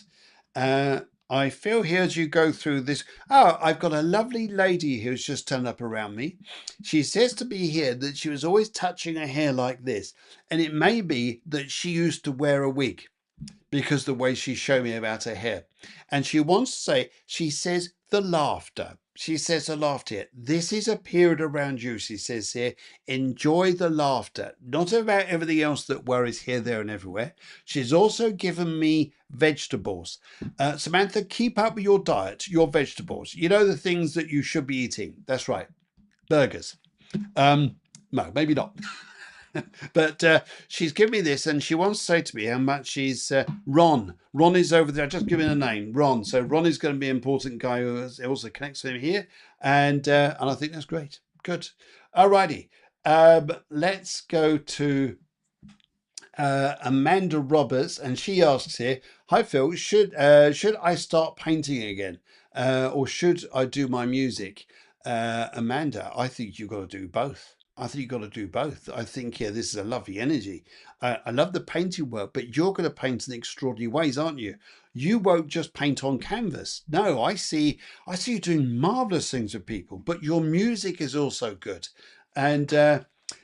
I feel here as you go through this. Oh, I've got a lovely lady who's just turned up around me. She says to me here that she was always touching her hair like this. And it may be that she used to wear a wig because the way she showed me about her hair. And she wants to say, she says the laughter. She says the laughter. This is a period around you, she says here. Enjoy the laughter. Not about everything else that worries here, there, and everywhere. She's also given me vegetables. Samantha, keep up with your diet, your vegetables. You know the things that you should be eating. That's right. Burgers. No, maybe not. But she's given me this and she wants to say to me how much she's Ron. Ron is over there. Just give him a name, Ron. So Ron is going to be an important guy who also connects with him here. And I think that's great. Good. Alrighty. Let's go to Amanda Roberts, and she asks here, "Hi Phil, should I start painting again, or should I do my music?" Amanda, I think you've got to do both. I think you've got to do both. I think this is a lovely energy. I love the painting work, but you're going to paint in extraordinary ways, aren't you? You won't just paint on canvas. No, I see you doing marvelous things with people, but your music is also good, and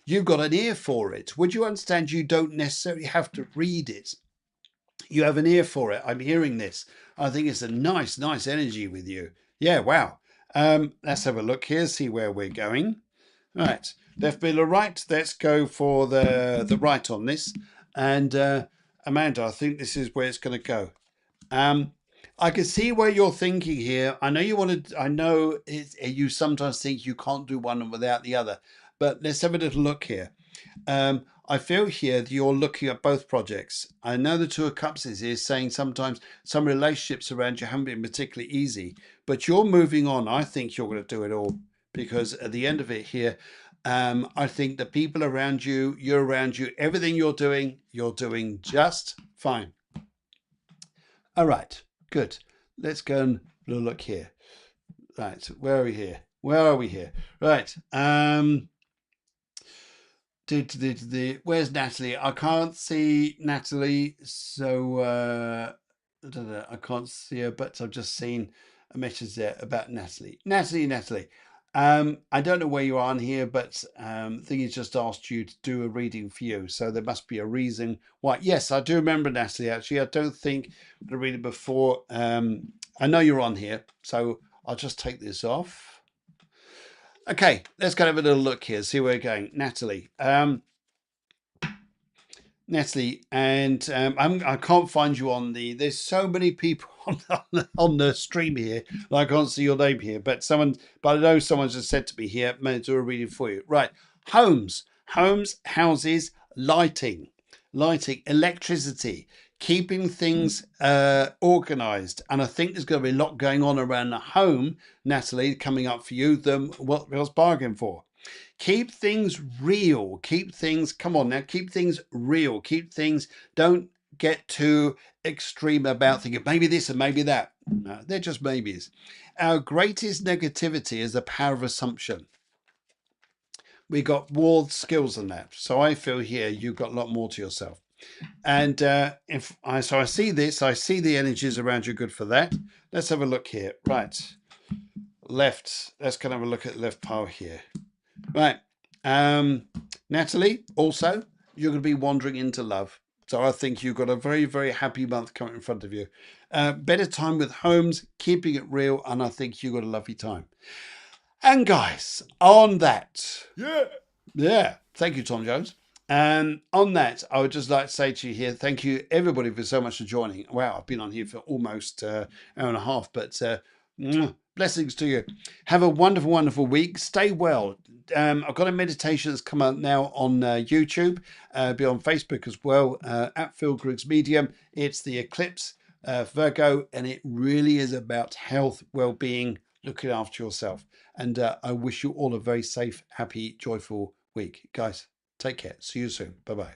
you've got an ear for it. Would you understand you don't necessarily have to read it? You have an ear for it. I'm hearing this. I think it's a nice energy with you. Yeah, wow. Let's have a look here, see where we're going. Right, left, middle, or right. Let's go for the right on this. And Amanda, I think this is where it's going to go. I can see where you're thinking here. I know you want to. I know you sometimes think you can't do one without the other. But let's have a little look here. I feel here that you're looking at both projects. I know the Two of Cups is here saying sometimes some relationships around you haven't been particularly easy, but you're moving on. I think you're going to do it all because at the end of it here, I think the people around you, everything you're doing just fine. All right, good. Let's go and look here. Right, where are we here? Right. Where's Natalie? I can't see Natalie, so I can't see her, but I've just seen a message there about Natalie. Natalie. I don't know where you are on here, but I think he's just asked you to do a reading for you. So there must be a reason why. Yes, I do remember, Natalie, actually. I don't think I read it before. I know you're on here, so I'll just take this off. Okay, let's go have a little look here, see where we're going. Natalie. Natalie, and I can't find you on the. There's so many people on the stream here, that I can't see your name here. But I know someone just said to me here, may I do a reading for you? Right, homes, houses, lighting, electricity, keeping things organised, and I think there's going to be a lot going on around the home, Natalie, coming up for you than what I was bargaining for. Keep things real. Keep things, come on now, keep things real. Keep things, don't get too extreme about thinking maybe this and maybe that. No, they're just maybes. Our greatest negativity is the power of assumption. We got more skills than that. So I feel here you've got a lot more to yourself. And I see this, I see the energies around you. Good for that. Let's have a look here. Right. Left. Let's kind of have a look at the left pile here. Right. Natalie, also, you're going to be wandering into love. So I think you've got a very, very happy month coming in front of you. Better time with homes, keeping it real, and I think you've got a lovely time. And guys, on that. Yeah. Thank you, Tom Jones. On that, I would just like to say to you here, thank you everybody for so much for joining. Wow, I've been on here for almost an hour and a half, but blessings to you. Have a wonderful, wonderful week. Stay well. I've got a meditation that's come out now on YouTube, be on Facebook as well, at Phil Griggs Medium. It's the Eclipse, Virgo, and it really is about health, well-being, looking after yourself. And I wish you all a very safe, happy, joyful week. Guys, take care. See you soon. Bye-bye.